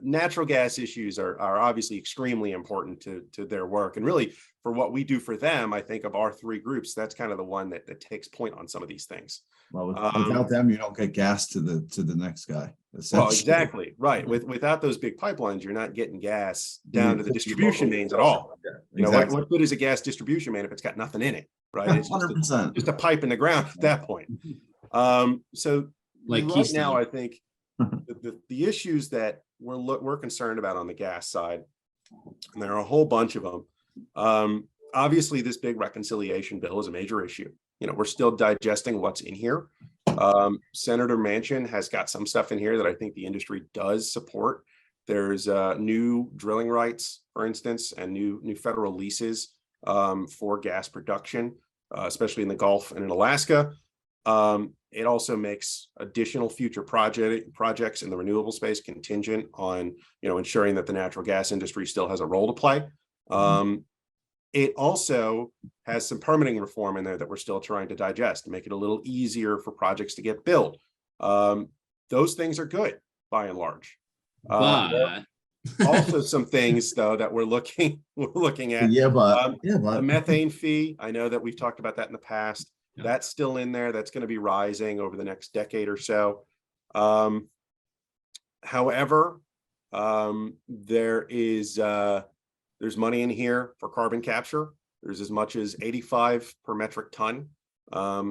D: natural gas issues are obviously extremely important to their work. And really, for what we do for them, I think of our three groups, that's kind of the one that takes point on some of these things.
B: Well, without them, you don't get gas to the next guy.
D: Well, exactly, right. Without those big pipelines, you're not getting gas down to the distribution mains at all. You know, what good is a gas distribution main if it's got nothing in it, right? It's
B: 100%.
D: just a pipe in the ground at that point. So
E: Like
D: right
E: Keystone.
D: now, I think the issues that we're concerned about on the gas side, and there are a whole bunch of them. Obviously, this big reconciliation bill is a major issue. You know, we're still digesting what's in here. Senator Manchin has got some stuff in here that I think the industry does support. There's new drilling rights, for instance, and new federal leases for gas production, especially in the Gulf and in Alaska. It also makes additional future projects in the renewable space contingent on, you know, ensuring that the natural gas industry still has a role to play. It also has some permitting reform in there that we're still trying to digest to make it a little easier for projects to get built. Those things are good by and large.
E: But
D: Also some things though that we're looking at. The methane fee. I know that we've talked about that in the past.
E: Yeah.
D: That's still in there. That's going to be rising over the next decade or so. However, there's money in here for carbon capture. There's as much as 85 per metric ton,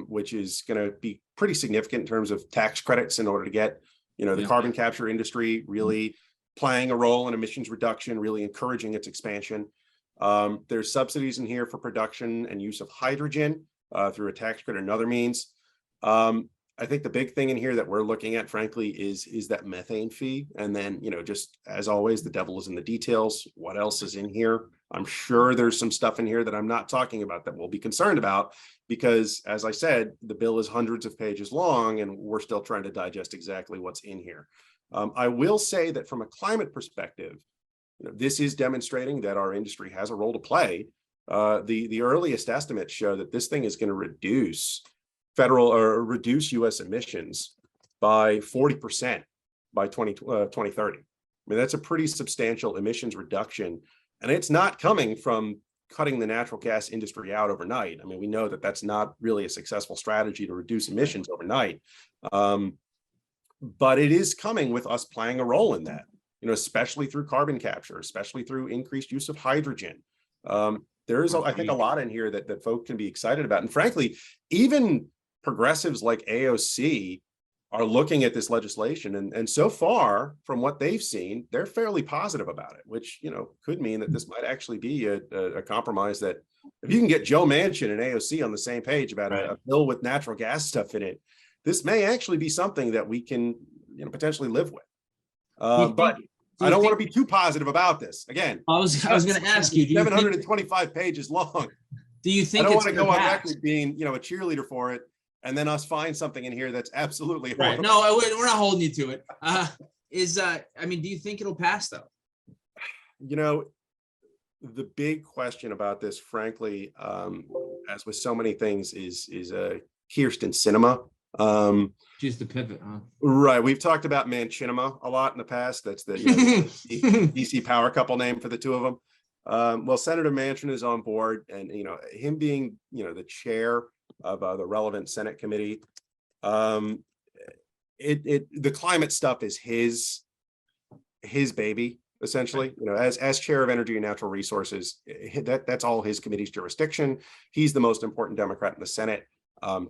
D: which is going to be pretty significant in terms of tax credits in order to get, you know, the carbon capture industry really playing a role in emissions reduction, really encouraging its expansion. There's subsidies in here for production and use of hydrogen through a tax credit and other means. I think the big thing in here that we're looking at, frankly, is that methane fee. And then, you know, just as always, the devil is in the details. What else is in here? I'm sure there's some stuff in here that I'm not talking about that we'll be concerned about because, as I said, the bill is hundreds of pages long and we're still trying to digest exactly what's in here. I will say that from a climate perspective, you know, this is demonstrating that our industry has a role to play. The earliest estimates show that this thing is going to reduce U.S. emissions by 40% by 2030. I mean, that's a pretty substantial emissions reduction, and it's not coming from cutting the natural gas industry out overnight. I mean, we know that that's not really a successful strategy to reduce emissions overnight, but it is coming with us playing a role in that, you know, especially through carbon capture, especially through increased use of hydrogen. There is, I think, a lot in here that folk can be excited about. And frankly, even progressives like AOC are looking at this legislation. And so far, from what they've seen, they're fairly positive about it, which, you know, could mean that this might actually be a compromise that if you can get Joe Manchin and AOC on the same page about a bill with natural gas stuff in it, this may actually be something that we can, you know, potentially live with. But I don't want to be too positive about this. Again,
E: I was going to ask you,
D: 725 pages long.
E: Do you think
D: I don't
E: it's
D: want to go on
E: pass?
D: record being, you know, a cheerleader for it, and then us find something in here that's absolutely
E: Right?
D: horrible.
E: No, we're not holding you to it. I mean, do you think it'll pass though?
D: You know, the big question about this, frankly, as with so many things, is Kirsten Sinema.
E: She's the pivot, huh?
D: Right. We've talked about Manchinima a lot in the past. That's the, you know, DC power couple name for the two of them. Well, Senator Manchin is on board, and, you know, him being, you know, the chair of the relevant Senate committee, the climate stuff is his baby, essentially. You know, as chair of Energy and Natural Resources, that's all his committee's jurisdiction. He's the most important Democrat in the Senate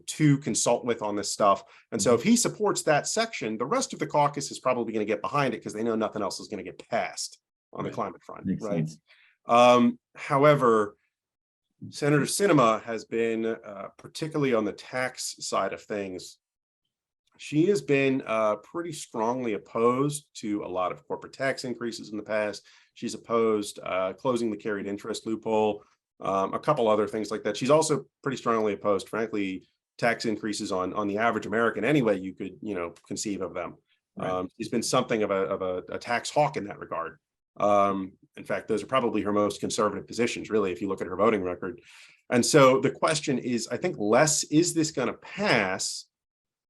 D: to consult with on this stuff. And so if he supports that section, the rest of the caucus is probably going to get behind it because they know nothing else is going to get passed on the climate front.
B: Makes
D: right.
B: sense.
D: However, Senator Sinema has been, particularly on the tax side of things, she has been pretty strongly opposed to a lot of corporate tax increases in the past. She's opposed closing the carried interest loophole, a couple other things like that. She's also pretty strongly opposed, frankly, tax increases on the average American any way you could, you know, conceive of them. Right. She's been something of a tax hawk in that regard. In fact, those are probably her most conservative positions, really, if you look at her voting record. And so the question is, I think, less, is this going to pass?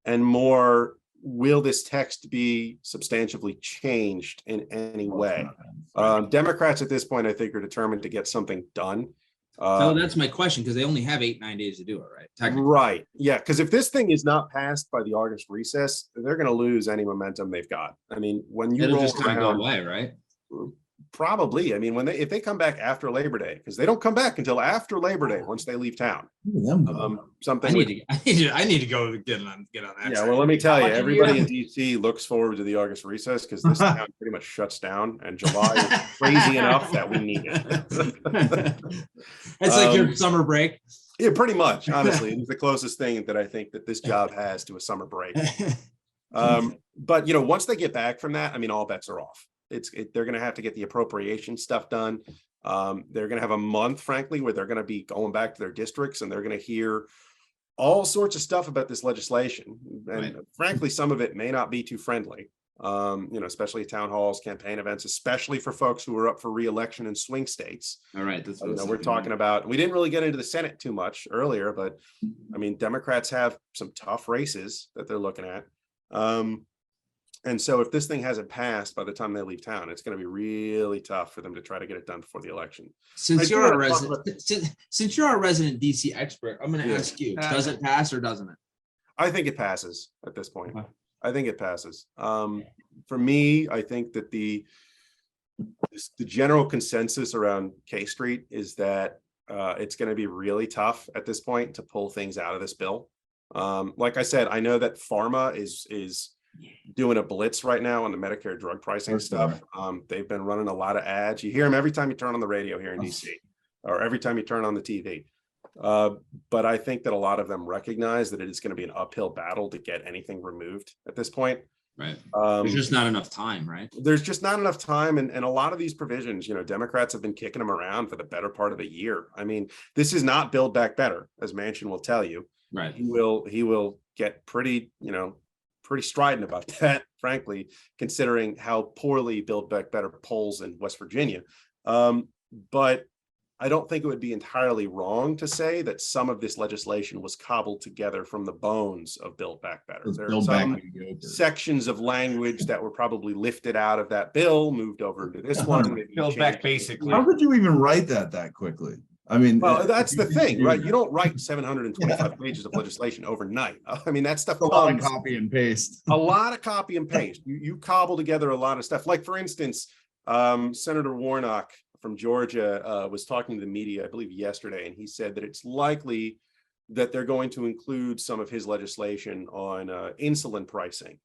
D: And more, will this text be substantively changed in any way? Democrats at this point, I think, are determined to get something done.
E: So that's my question, because they only have 8-9 days to do it, right? Technically.
D: Right. Yeah. Because if this thing is not passed by the August recess, they're going to lose any momentum they've got. I mean, when you
E: It'll
D: roll
E: just kind of go
D: around,
E: away, right?
D: probably. I mean, if they come back after Labor Day, because they don't come back until after Labor Day once they leave town. Something
E: I need to go get on that.
D: Yeah,
E: side.
D: well, let me tell you,
A: much a
D: everybody
A: year?
D: in DC looks forward to the August recess because this town pretty much shuts down, and July is crazy enough that we need it.
E: It's like your summer break.
D: Yeah, pretty much. Honestly, it's the closest thing that I think that this job has to a summer break. But once they get back from that, I mean, all bets are off. They're going to have to get the appropriation stuff done. They're going to have a month, frankly, where they're going to be going back to their districts and they're going to hear all sorts of stuff about this legislation. And frankly, some of it may not be too friendly, especially town halls, campaign events, especially for folks who are up for re-election in swing states.
E: All right. That's what
D: we're talking about. We didn't really get into the Senate too much earlier, but I mean, Democrats have some tough races that they're looking at. And so if this thing hasn't passed by the time they leave town, it's going to be really tough for them to try to get it done before the election.
E: Since you're a resident DC expert, I'm going to ask you, does it pass or doesn't it?
D: I think it passes at this point. I think it passes. For me, I think that the general consensus around K Street is that it's going to be really tough at this point to pull things out of this bill. Like I said, I know that pharma is doing a blitz right now on the Medicare drug pricing stuff. They've been running a lot of ads. You hear them every time you turn on the radio here in DC, or every time you turn on the TV. But I think that a lot of them recognize that it is going to be an uphill battle to get anything removed at this point.
E: Right. There's just not enough time, right?
D: There's just not enough time. And a lot of these provisions, Democrats have been kicking them around for the better part of a year. I mean, this is not Build Back Better, as Manchin will tell you.
E: Right.
D: He will get pretty strident about that, frankly, considering how poorly Build Back Better polls in West Virginia. But I don't think it would be entirely wrong to say that some of this legislation was cobbled together from the bones of Build Back Better. There are some sections of language that were probably lifted out of that bill, moved over to this one.
A: Build Back basically.
B: How could you even write that quickly? I mean,
D: well, that's the thing, right? You don't write 725 pages of legislation overnight. I mean, that stuff.
B: A lot of copy and paste.
D: A lot of copy and paste. You cobble together a lot of stuff. Like, for instance, Senator Warnock from Georgia was talking to the media, I believe yesterday, and he said that it's likely that they're going to include some of his legislation on insulin pricing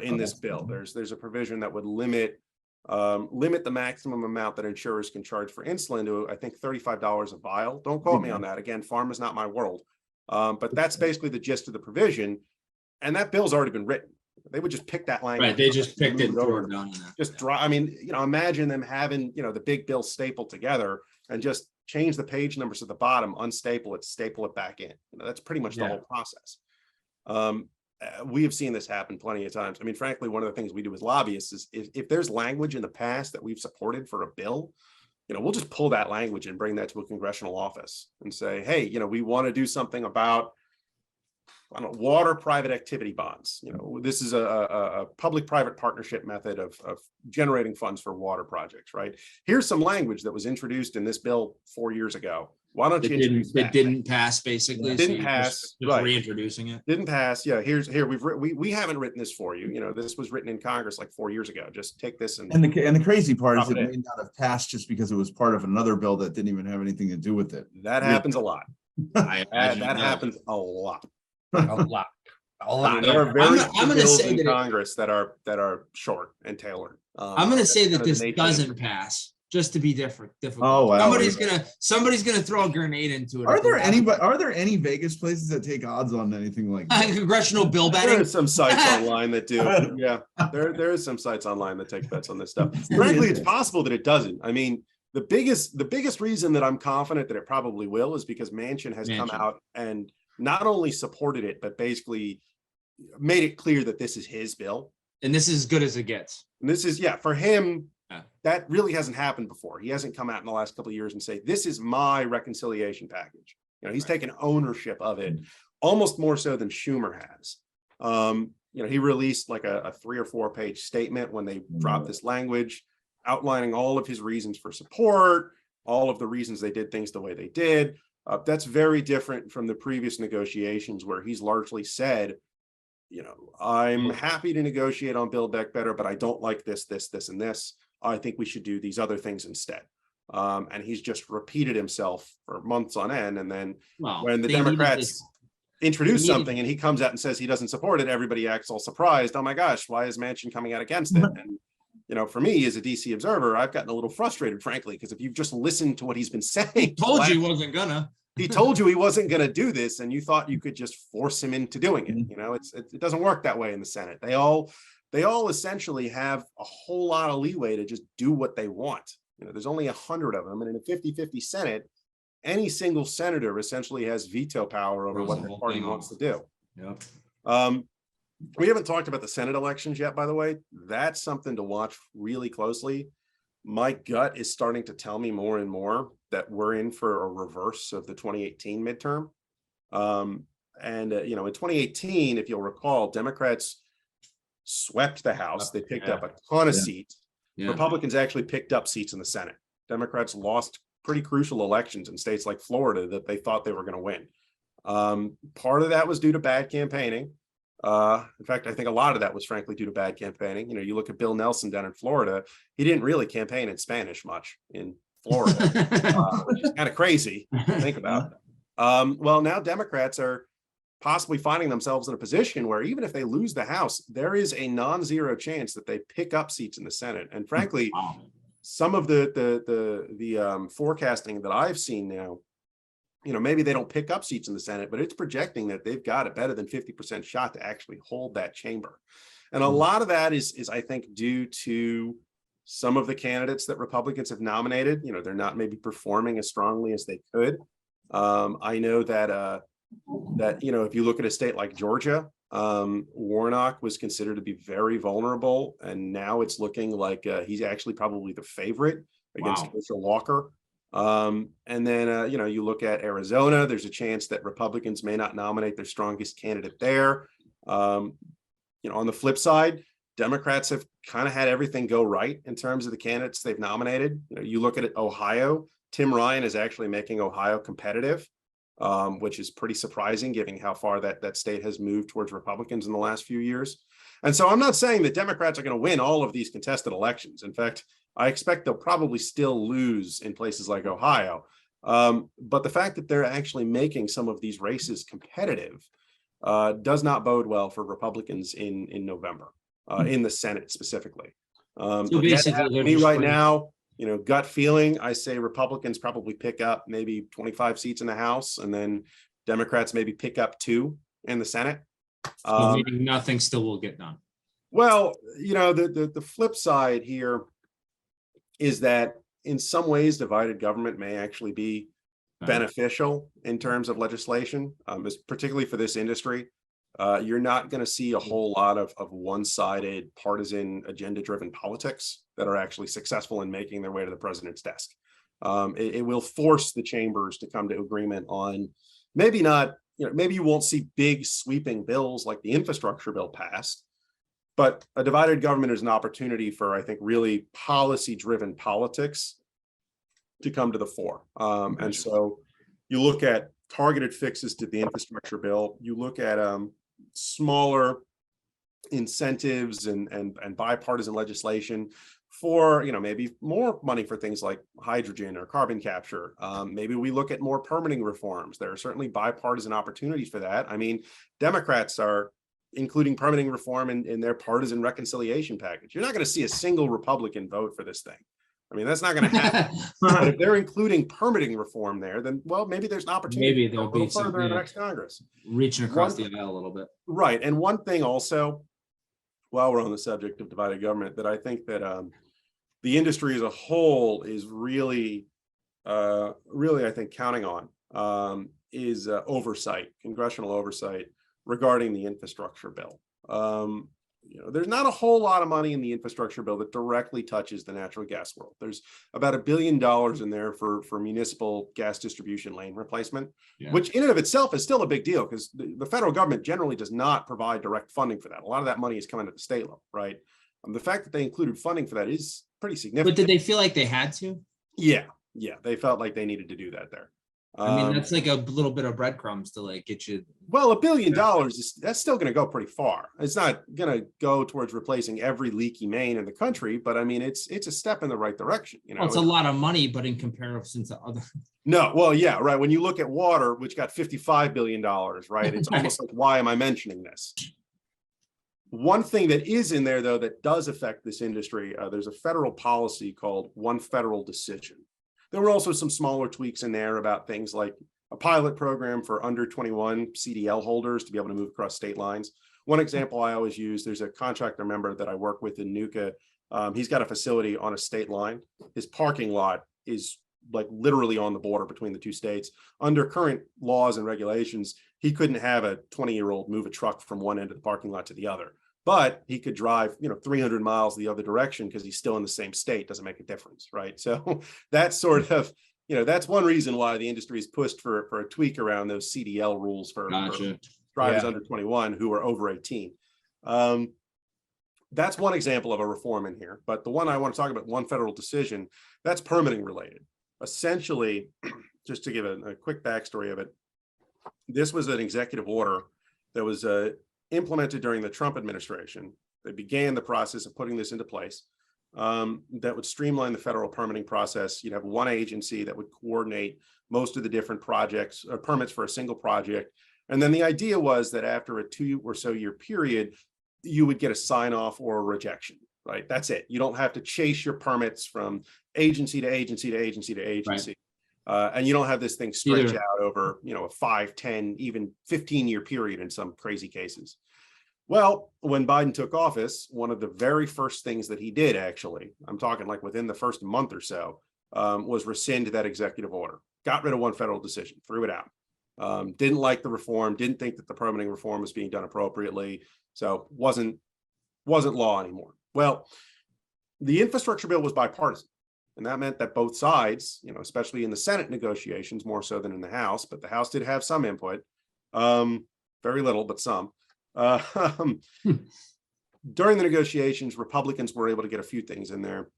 D: in this bill. There's a provision that would limit the maximum amount that insurers can charge for insulin to, I think, $35 a vial. Don't quote me on that. Again, pharma is not my world. But that's basically the gist of the provision. And that bill's already been written. They would just pick that language.
E: Right. They just picked it and threw it down.
D: Just draw. I mean, imagine them having, the big bill stapled together and just change the page numbers at the bottom, unstaple it, staple it back in. That's pretty much the whole process. We have seen this happen plenty of times. I mean, frankly, one of the things we do as lobbyists is if there's language in the past that we've supported for a bill, we'll just pull that language and bring that to a congressional office and say, hey, we want to do something about water private activity bonds. This is a public-private partnership method of generating funds for water projects, right? Here's some language that was introduced in this bill 4 years ago. Why don't you introduce that?
E: It didn't pass, basically.
D: It didn't pass.
E: Just
D: right.
E: Reintroducing it.
D: Didn't pass. Yeah. We haven't written this for you. This was written in Congress like 4 years ago. Just take this and
B: the crazy part is it may not have passed just because it was part of another bill that didn't even have anything to do with it.
D: That happens a lot.
E: That
D: happens a lot.
A: A lot.
D: I mean, there are very
E: I'm gonna
D: bills
E: say
D: in
E: that
D: Congress that are short and tailored.
E: I'm going to say that this doesn't pass, just to be difficult.
B: Oh, wow.
E: Somebody's gonna throw a grenade into it.
B: Are there any Vegas places that take odds on anything like that?
E: Congressional bill betting?
D: There are some sites online that do. Yeah, there is some sites online that take bets on this stuff. Frankly, it's possible that it doesn't. I mean, the biggest reason that I'm confident that it probably will is because Manchin has come out and not only supported it, but basically made it clear that this is his bill.
E: And this is as good as it gets.
D: And this is, for him, that really hasn't happened before. He hasn't come out in the last couple of years and say, this is my reconciliation package. He's taken ownership of it, almost more so than Schumer has. He released like a 3 or 4 page statement when they dropped this language, outlining all of his reasons for support, all of the reasons they did things the way they did. That's very different from the previous negotiations where he's largely said, you know, I'm happy to negotiate on Build Back Better, but I don't like this, and this. I think we should do these other things instead. And he's just repeated himself for months on end. And then when the Democrats introduce something and he comes out and says he doesn't support it, everybody acts all surprised. Oh my gosh, why is Manchin coming out against it? And, you know, for me as a DC observer, I've gotten a little frustrated, frankly, because if you've just listened to what he's been saying,
E: He told you he wasn't gonna.
D: He told you he wasn't going to do this, and you thought you could just force him into doing it. You know, it doesn't work that way in the Senate. They all essentially have a whole lot of leeway to just do what they want. You know, there's only 100 of them, and in a 50-50 Senate, any single senator essentially has veto power over what their party wants to do.
E: Yep.
D: We haven't talked about the Senate elections yet, by the way. That's something to watch really closely. My gut is starting to tell me more and more that we're in for a reverse of the 2018 midterm. You know, in 2018, if you'll recall, Democrats swept the House. They picked up a ton of seats. Republicans actually picked up seats in the Senate. Democrats lost pretty crucial elections in states like Florida that they thought they were going to win. Part of that was due to bad campaigning. In fact, I think a lot of that was frankly due to bad campaigning. You know, you look at Bill Nelson down in Florida, he didn't really campaign in Spanish much in Florida, which is kind of crazy to think about. Well, now Democrats are possibly finding themselves in a position where even if they lose the House, there is a non-zero chance that they pick up seats in the Senate. And frankly, some of the forecasting that I've seen now, you know, maybe they don't pick up seats in the Senate, but it's projecting that they've got a better than 50% shot to actually hold that chamber. And a lot of that is I think, due to some of the candidates that Republicans have nominated. You know, they're not maybe performing as strongly as they could. I know that, you know, if you look at a state like Georgia, Warnock was considered to be very vulnerable. And now it's looking like he's actually probably the favorite against Herschel Walker. And then, you know, you look at Arizona, there's a chance that Republicans may not nominate their strongest candidate there. You know, on the flip side, Democrats have kind of had everything go right in terms of the candidates they've nominated. You know, you look at it, Ohio, Tim Ryan is actually making Ohio competitive, which is pretty surprising given how far that state has moved towards Republicans in the last few years. And so I'm not saying that Democrats are going to win all of these contested elections. In fact, I expect they'll probably still lose in places like Ohio. But the fact that they're actually making some of these races competitive does not bode well for Republicans in November, in the Senate specifically.
E: So basically,
D: me right now, you know, gut feeling, I say Republicans probably pick up maybe 25 seats in the House, and then Democrats maybe pick up 2 in the Senate.
E: So meaning nothing still will get done.
D: Well, you know, the flip side here is that in some ways divided government may actually be beneficial in terms of legislation, particularly for this industry. You're not going to see a whole lot of one-sided partisan agenda-driven politics that are actually successful in making their way to the president's desk. It will force the chambers to come to agreement on maybe not, you know, maybe you won't see big sweeping bills like the infrastructure bill passed, but a divided government is an opportunity for, I think, really policy-driven politics to come to the fore. And so you look at targeted fixes to the infrastructure bill, you look at smaller incentives and bipartisan legislation for, you know, maybe more money for things like hydrogen or carbon capture. Maybe we look at more permitting reforms. There are certainly bipartisan opportunities for that. I mean, Democrats are including permitting reform in their partisan reconciliation package. You're not going to see a single Republican vote for this thing. I mean, that's not going to happen. But if they're including permitting reform there, then, well, maybe there's an opportunity
E: Maybe
D: to go
E: there'll
D: a little
E: be some,
D: further in the next Congress.
E: Reaching across the aisle a little bit.
D: Right. And one thing also, while we're on the subject of divided government, that I think that the industry as a whole is really, I think, counting on is oversight, congressional oversight regarding the infrastructure bill. You know, there's not a whole lot of money in the infrastructure bill that directly touches the natural gas world. There's about $1 billion in there for municipal gas distribution lane replacement, which in and of itself is still a big deal because the federal government generally does not provide direct funding for that. A lot of that money is coming at the state level, right? The fact that they included funding for that is pretty significant.
E: But did they feel like they had to?
D: Yeah, Yeah, they felt like they needed to do that there.
E: I mean, that's like a little bit of breadcrumbs to like get you.
D: Well, $1 billion that's still going to go pretty far. It's not going to go towards replacing every leaky main in the country, but I mean, it's a step in the right direction. You know,
E: Well, it's a lot of money, but in comparison to other.
D: No, well, yeah, right. When you look at water, which got $55 billion, right? It's almost like, why am I mentioning this? One thing that is in there, though, that does affect this industry, there's a federal policy called One Federal Decision. There were also some smaller tweaks in there about things like a pilot program for under 21 CDL holders to be able to move across state lines. One example I always use, there's a contractor member that I work with in Nuka. He's got a facility on a state line. His parking lot is like literally on the border between the two states. Under current laws and regulations, he couldn't have a 20-year-old move a truck from one end of the parking lot to the other. But he could drive, 300 miles the other direction because he's still in the same state. Doesn't make a difference, right? So that's sort of, that's one reason why the industry is pushed for a tweak around those CDL rules for drivers under 21 who are over 18. That's one example of a reform in here. But the one I want to talk about, One Federal Decision, that's permitting related. Essentially, just to give a quick backstory of it, this was an executive order that was implemented during the Trump administration. They began the process of putting this into place that would streamline the federal permitting process. You'd have one agency that would coordinate most of the different projects or permits for a single project. And then the idea was that after a 2 or so year period, you would get a sign off or a rejection, right? That's it. You don't have to chase your permits from agency to agency to agency to agency. Right. And you don't have this thing stretch out over, a 5, 10, even 15-year period in some crazy cases. Well, when Biden took office, one of the very first things that he did, actually, I'm talking like within the first month or so, was rescind that executive order, got rid of One Federal Decision, threw it out. Didn't like the reform, didn't think that the permitting reform was being done appropriately. So wasn't law anymore. Well, the infrastructure bill was bipartisan. And that meant that both sides, especially in the Senate negotiations, more so than in the House, but the House did have some input, very little, but some. During the negotiations, Republicans were able to get a few things in there.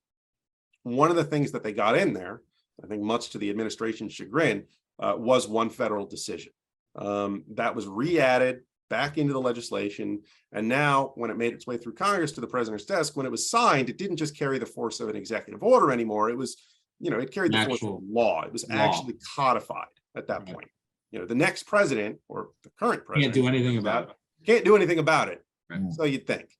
D: One of the things that they got in there, I think much to the administration's chagrin, was One Federal Decision. That was re-added back into the legislation. And now when it made its way through Congress to the president's desk, when it was signed, it didn't just carry the force of an executive order anymore. It was, it carried the force of law. It was actually codified at that point. The next president or the current president
E: can't do anything about it.
D: Can't do anything about it. Right. So you'd think.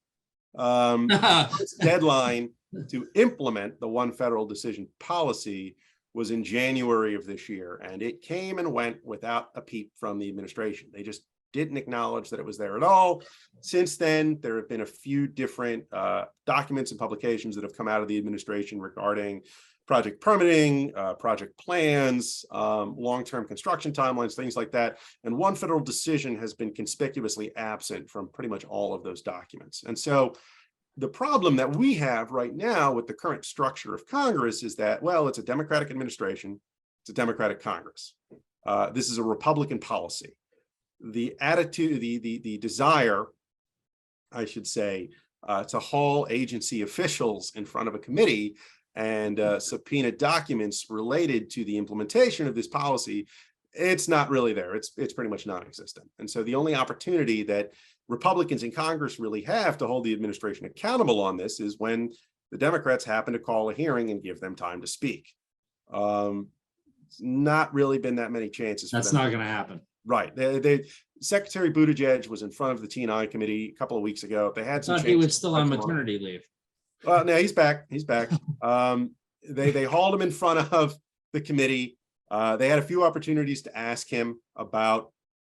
D: Its deadline to implement the One Federal Decision policy was in January of this year, and it came and went without a peep from the administration. They just didn't acknowledge that it was there at all. Since then, there have been a few different documents and publications that have come out of the administration regarding project permitting, project plans, long-term construction timelines, things like that. And One Federal Decision has been conspicuously absent from pretty much all of those documents. And so the problem that we have right now with the current structure of Congress is that, well, it's a Democratic administration, it's a Democratic Congress. This is a Republican policy. The attitude, the desire, I should say, to haul agency officials in front of a committee and subpoena documents related to the implementation of this policy, it's not really there. It's pretty much non-existent. And so the only opportunity that Republicans in Congress really have to hold the administration accountable on this is when the Democrats happen to call a hearing and give them time to speak. It's not really been that many chances.
E: That's not going to happen.
D: Right. Secretary Buttigieg was in front of the T&I committee a couple of weeks ago. They had some.
E: He was still on maternity leave.
D: Well, no, he's back. He's back. They hauled him in front of the committee. They had a few opportunities to ask him about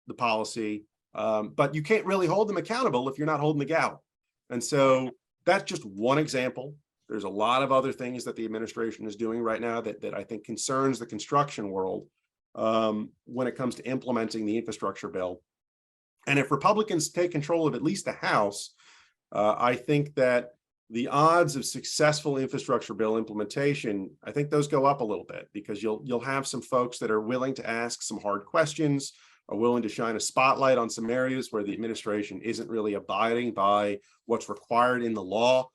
D: the policy, but you can't really hold them accountable if you're not holding the gavel. And so that's just one example. There's a lot of other things that the administration is doing right now that I think concerns the construction world when it comes to implementing the infrastructure bill. And if Republicans take control of at least the House, I think that the odds of successful infrastructure bill implementation, I think those go up a little bit because you'll have some folks that are willing to ask some hard questions, are willing to shine a spotlight on some areas where the administration isn't really abiding by what's required in the law.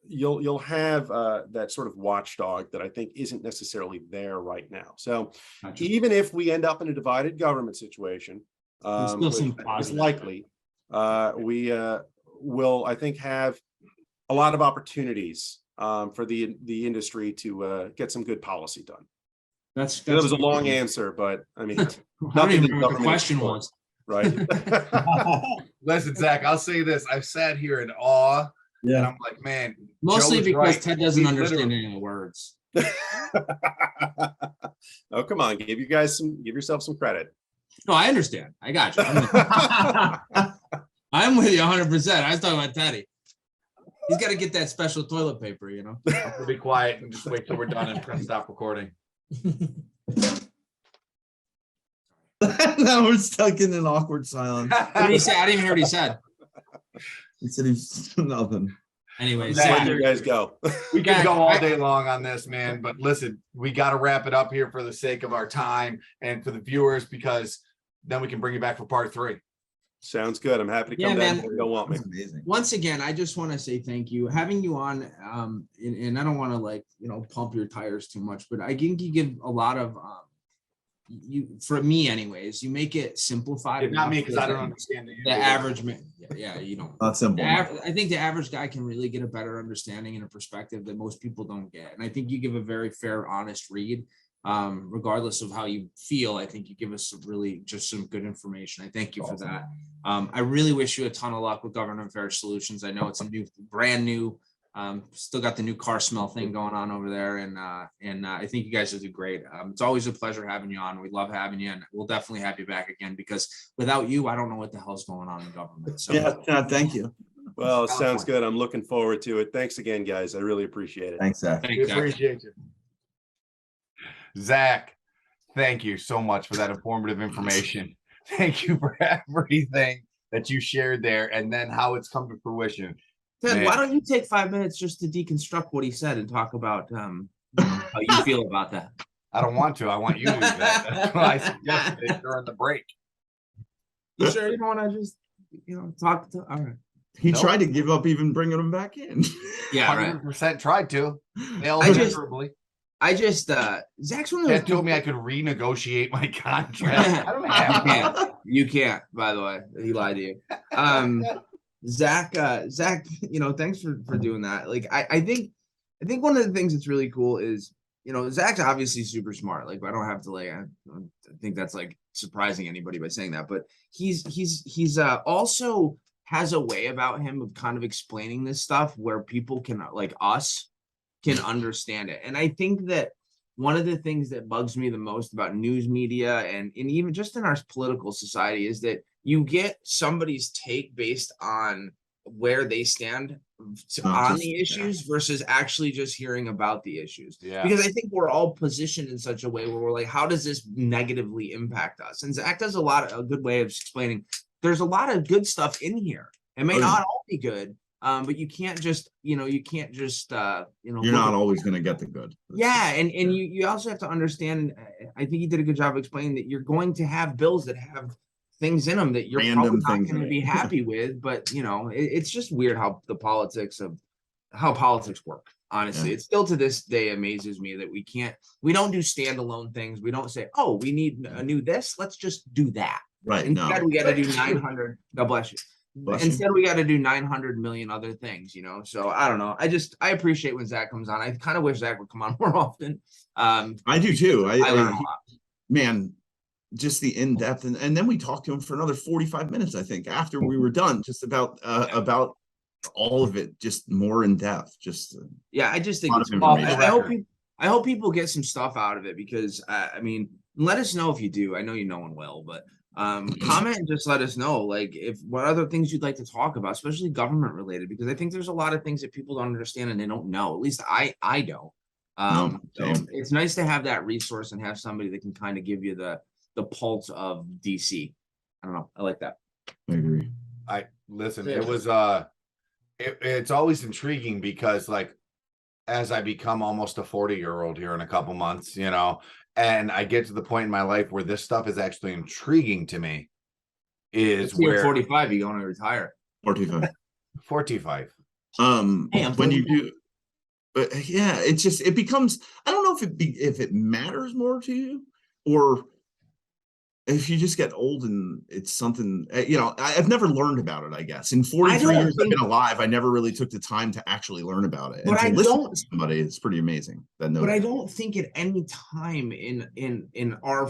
D: you'll have that sort of watchdog that I think isn't necessarily there right now. So
E: Gotcha.
D: even if we end up in a divided government situation,
E: There's still
D: which
E: some
D: is
E: positive.
D: likely, we will, I think, have a lot of opportunities for the industry to get some good policy done.
E: That's
D: That was a long answer, but I mean,
E: I don't
D: nothing
E: even
D: in
E: remember what the
D: government is
E: question
D: short.
E: was.
D: Right.
A: Listen, Zach, I'll say this. I've sat here in awe, and
C: Yeah.
A: I'm like, man,
E: Mostly
A: Joe's
E: because
A: right.
E: Ted doesn't
A: We
E: understand
A: literally-
E: any of the words.
D: Oh, come on, give yourself some credit.
E: No, I understand. I got you. I'm with you 100%. I was talking about Teddy. He's got to get that special toilet paper, you know.
A: I'm gonna be quiet and just wait till we're done and press stop recording.
B: Now we're stuck in an awkward silence.
E: What did he say? I didn't even hear what he said.
B: He said he's nothing.
E: Anyways,
A: Zach,
D: Where
E: Zach,
D: do you guys go?
A: We
E: Zach,
A: could go all
E: I-
A: day long on this, man, but listen, we got to wrap it up here for the sake of our time and for the viewers, because then we can bring you back for part 3.
D: Sounds good. I'm happy to
E: Yeah,
D: come back
E: man.
D: if you don't want me.
B: That's amazing.
E: once again, I just want to say thank you. Having you on, and I don't want to like, pump your tires too much, but I think you give a lot of, for me anyways, you make it simplified.
A: Not me,
E: enough
A: because I
E: that
A: don't understand
E: the average man. Yeah, you don't.
B: Not simple.
E: I think the average guy can really get a better understanding and a perspective that most people don't get. And I think you give a very fair, honest read. Regardless of how you feel, I think you give us some good information. I thank you for that. I really wish you a ton of luck with Government Affairs Solutions. I know it's a brand new, still got the new car smell thing going on over there. And I think you guys will do great. It's always a pleasure having you on. We love having you, and we'll definitely have you back again, because without you, I don't know what the hell's going on in government. So
B: Thank you.
D: Well,
A: Sounds
D: sounds
A: fun.
D: good. I'm looking forward to it. Thanks again, guys. I really appreciate it.
B: Thanks, Zach.
A: We
E: thanks, Zach.
A: appreciate you. Zach, thank you so much for that informative information. Thank you for everything that you shared there, and then how it's come to fruition.
E: Ted,
A: Man.
E: why don't you take 5 minutes just to deconstruct what he said and talk about how you feel about that?
A: I don't want to. I want you to do that. That's why I suggested it during the break.
E: You sure you don't want to just talk to? All right.
B: He
A: Nope.
B: tried to give up even bringing him back in.
E: Yeah, right.
A: 100% tried to. Failed
E: I just-
A: miserably.
E: I just Zach's one of those
A: Ted told me I could renegotiate my contract. I don't have
E: You
A: to.
E: can't. You can't, by the way. He lied to you. Zach, thanks for doing that. Like I think one of the things that's really cool is, Zach's obviously super smart. Like I don't have to I think that's like surprising anybody by saying that, but he's also has a way about him of kind of explaining this stuff where people can, like us, can understand it. And I think that one of the things that bugs me the most about news media and even just in our political society is that you get somebody's take based on where they stand on the issues versus actually just hearing about the issues.
A: Yeah.
E: Because I think we're all positioned in such a way where we're like, how does this negatively impact us? And Zach does a good way of explaining there's a lot of good stuff in here. It may not all be good. But you can't just, you're
B: not always going to get the good.
E: Yeah. And you also have to understand, I think you did a good job explaining that you're going to have bills that have things in them that you're
B: Random
E: probably not
B: things
E: going
B: in
E: to be
B: it.
E: happy with, but it's just weird how politics work. Honestly, It still to this day amazes me that we don't do standalone things. We don't say, oh, we need a new this. Let's just do that.
B: Right.
E: Instead, we got to do 900. God bless you.
B: Bless you.
E: Instead, we got to do 900 million other things, So I don't know. I appreciate when Zach comes on. I kind of wish Zach would come on more often.
B: I do too.
E: I learn a lot.
B: Man, just the in-depth, and then we talked to him for another 45 minutes, I think, after we were done, just about all of it, just more in depth.
E: Yeah, I just think
B: lot
E: it's
B: of
E: cool.
B: information.
E: I hope people get some stuff out of it, because let us know if you do. I know no one will, but comment and just let us know, like, what other things you'd like to talk about, especially government related, because I think there's a lot of things that people don't understand and they don't know. At least I don't. So it's nice to have that resource and have somebody that can kind of give you the pulse of DC. I don't know. I like that.
B: I agree.
A: Listen, it was it's always intriguing because, like, as I become almost a 40-year-old here in a couple months, and I get to the point in my life where this stuff is actually intriguing to me, is
E: You're
A: where
E: 45, you're going to retire.
B: 45.
A: 45.
E: Hey, I'm
B: when you
E: voting
B: do, but yeah, it becomes, I don't know if it matters more to you, or if you just get old and it's something, I've never learned about it, I guess. In 43 years I've been alive, I never really took the time to actually learn about it. And
E: But
B: to
E: I
B: listen
E: don't-
B: to somebody, it's pretty amazing.
E: But I don't think at any time in our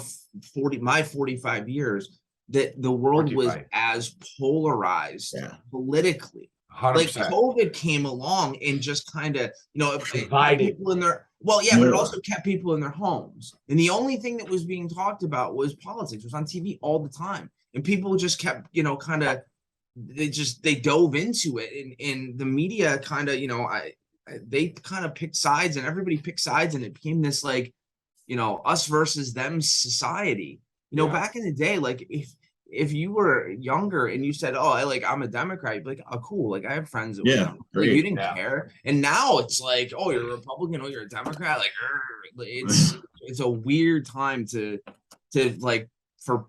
E: 45 years that the world was
A: 45.
E: as polarized
B: Yeah.
E: politically.
A: 100%.
E: Like COVID came along and just kind of, it kept
A: Divided.
E: people in their, well, yeah, but it
B: More.
E: also kept people in their homes. And the only thing that was being talked about was politics. It was on TV all the time. And people just kept, kind of, they dove into it. And the media kind of, they kind of picked sides, and everybody picked sides, and it became this like, us versus them society.
A: Yeah.
E: Back in the day, like if you were younger and you said, "Oh, I'm a Democrat," you'd be like, "Oh, cool." Like I have friends that were
B: Yeah,
E: Democrat.
B: great.
E: You didn't
A: Yeah.
E: care, and now it's like, "Oh, you're a Republican. Oh, you're a Democrat." Like, it's a weird time to like for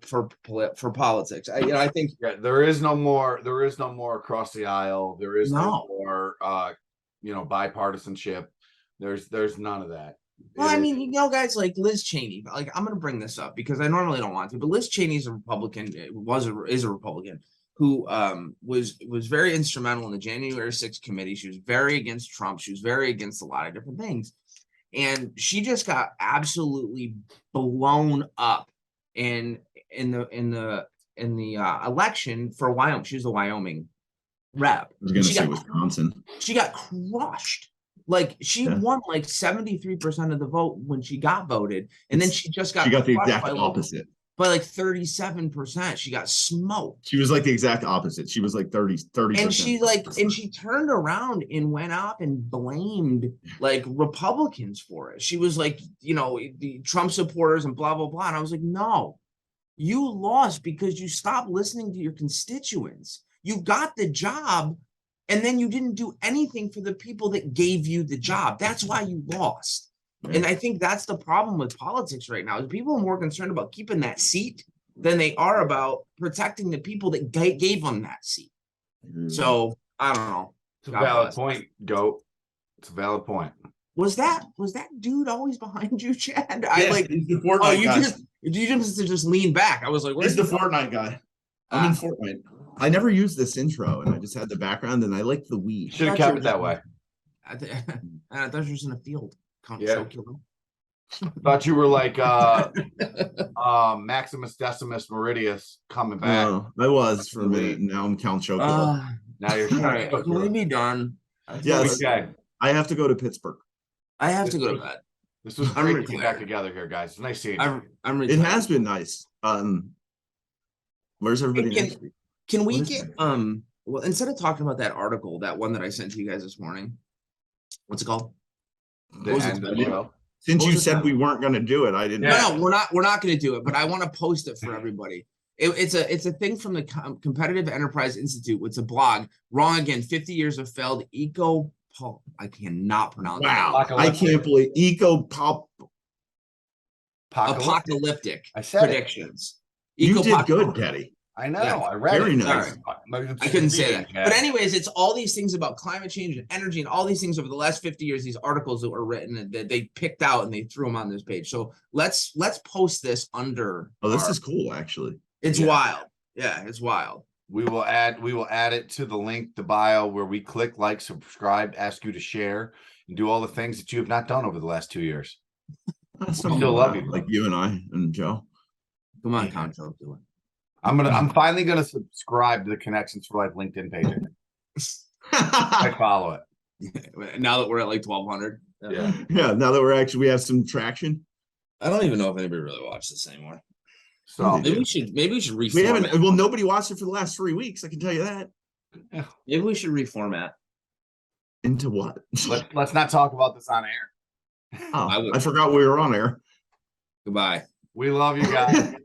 E: politics. I think
A: Yeah, there is no more across the aisle. There is no
E: No.
A: more bipartisanship. There's none of that.
E: Well,
A: It
E: I
A: is-
E: mean, guys like Liz Cheney, like I'm going to bring this up because I normally don't want to, but Liz Cheney is a Republican, is a Republican who was very instrumental in the January 6th committee. She was very against Trump. She was very against a lot of different things. And she just got absolutely blown up in the election for Wyoming. She was a Wyoming rep.
B: I was gonna
E: She
B: say
E: got-
B: Wisconsin.
E: She got crushed. Like she
B: Yeah.
E: won like 73% of the vote when she got voted, and then she just got
B: She got the
E: crushed
B: exact
E: by,
B: opposite.
E: by like 37%. She got smoked.
B: She was like the exact opposite. She was like 30.
E: And she turned around and went up and blamed like Republicans for it. She was like, the Trump supporters and blah blah blah. And I was like, no, you lost because you stopped listening to your constituents. You got the job, and then you didn't do anything for the people that gave you the job. That's why you lost. And I think that's the problem with politics right now, is people are more concerned about keeping that seat than they are about protecting the people that gave them that seat. So I don't know.
A: It's a
E: God
A: valid
E: bless.
A: point, Goat. It's a valid point.
E: Was that dude always behind you, Chad?
B: he's the Fortnite
E: Oh, you
B: guy.
E: just lean back. I was like,
B: He's
E: where's
B: the Fortnite guy. I'm in
E: Ah.
B: Fortnite. I never used this intro, and I just had the background, and I like the weed.
A: Should have
E: Thought
A: kept
E: you
A: it that way.
E: I thought you were just in a field.
A: Yeah.
E: Killer.
A: Thought you were like Maximus Decimus Meridius coming back.
B: No, I was for a minute. Now I'm Count Chocula.
A: Now you're
E: All right, can we be done?
B: Yes.
A: Okay.
B: I have to go to Pittsburgh.
E: I have to go to bed.
A: This was
E: I'm
A: great to get
E: retired.
A: back together here, guys. It's nice seeing you.
E: I'm
B: It
E: retired.
B: has been nice. Where's everybody
E: Can-
B: next week?
E: Can we
B: What is
E: get
B: that?
E: well, instead of talking about that article, that one that I sent to you guys this morning, what's it called?
A: The
E: What was
A: end
E: it?
A: of the show.
B: Since
E: What
B: you
E: was the
B: said
E: time?
B: we weren't going to do it, I didn't.
A: Yeah.
E: No, we're not going to do it, but I want to post it for everybody. It's a thing from the Competitive Enterprise Institute. It's a blog. Wrong again. 50 years of failed I cannot pronounce
B: Wow,
E: it.
B: I can't believe
E: Apocalyptic
A: I said it.
E: predictions.
B: You did good,
E: Ecopocalyptic.
B: Teddy.
A: I know.
E: Yeah.
A: I read
B: Very
A: it.
B: nice.
E: I couldn't say that. But anyways, it's all these things about climate change and energy and all these things over the last 50 years, these articles that were written and that they picked out and they threw them on this page. So let's post this under.
B: Oh, this is cool, actually.
E: It's
A: Yeah.
E: wild. Yeah, it's wild.
A: We will add it to the link, the bio, where we click like, subscribe, ask you to share, and do all the things that you have not done over the last 2 years.
B: That's
A: We still love you,
B: like you and I and Joe.
E: Come on, Concho, do it.
A: I'm finally gonna subscribe to the Connections for Life LinkedIn page. I follow it.
E: Now that we're at like 1,200.
A: Yeah.
B: Yeah, now that we have some traction.
E: I don't even know if anybody really watched this anymore.
A: So
E: Maybe we should reformat.
B: We haven't. Well, nobody watched it for the last 3 weeks. I can tell you that.
E: Maybe we should reformat.
B: Into what?
A: let's not talk about this on air.
B: Oh,
E: I would-
B: I forgot we were on air.
E: Goodbye.
A: We love you guys.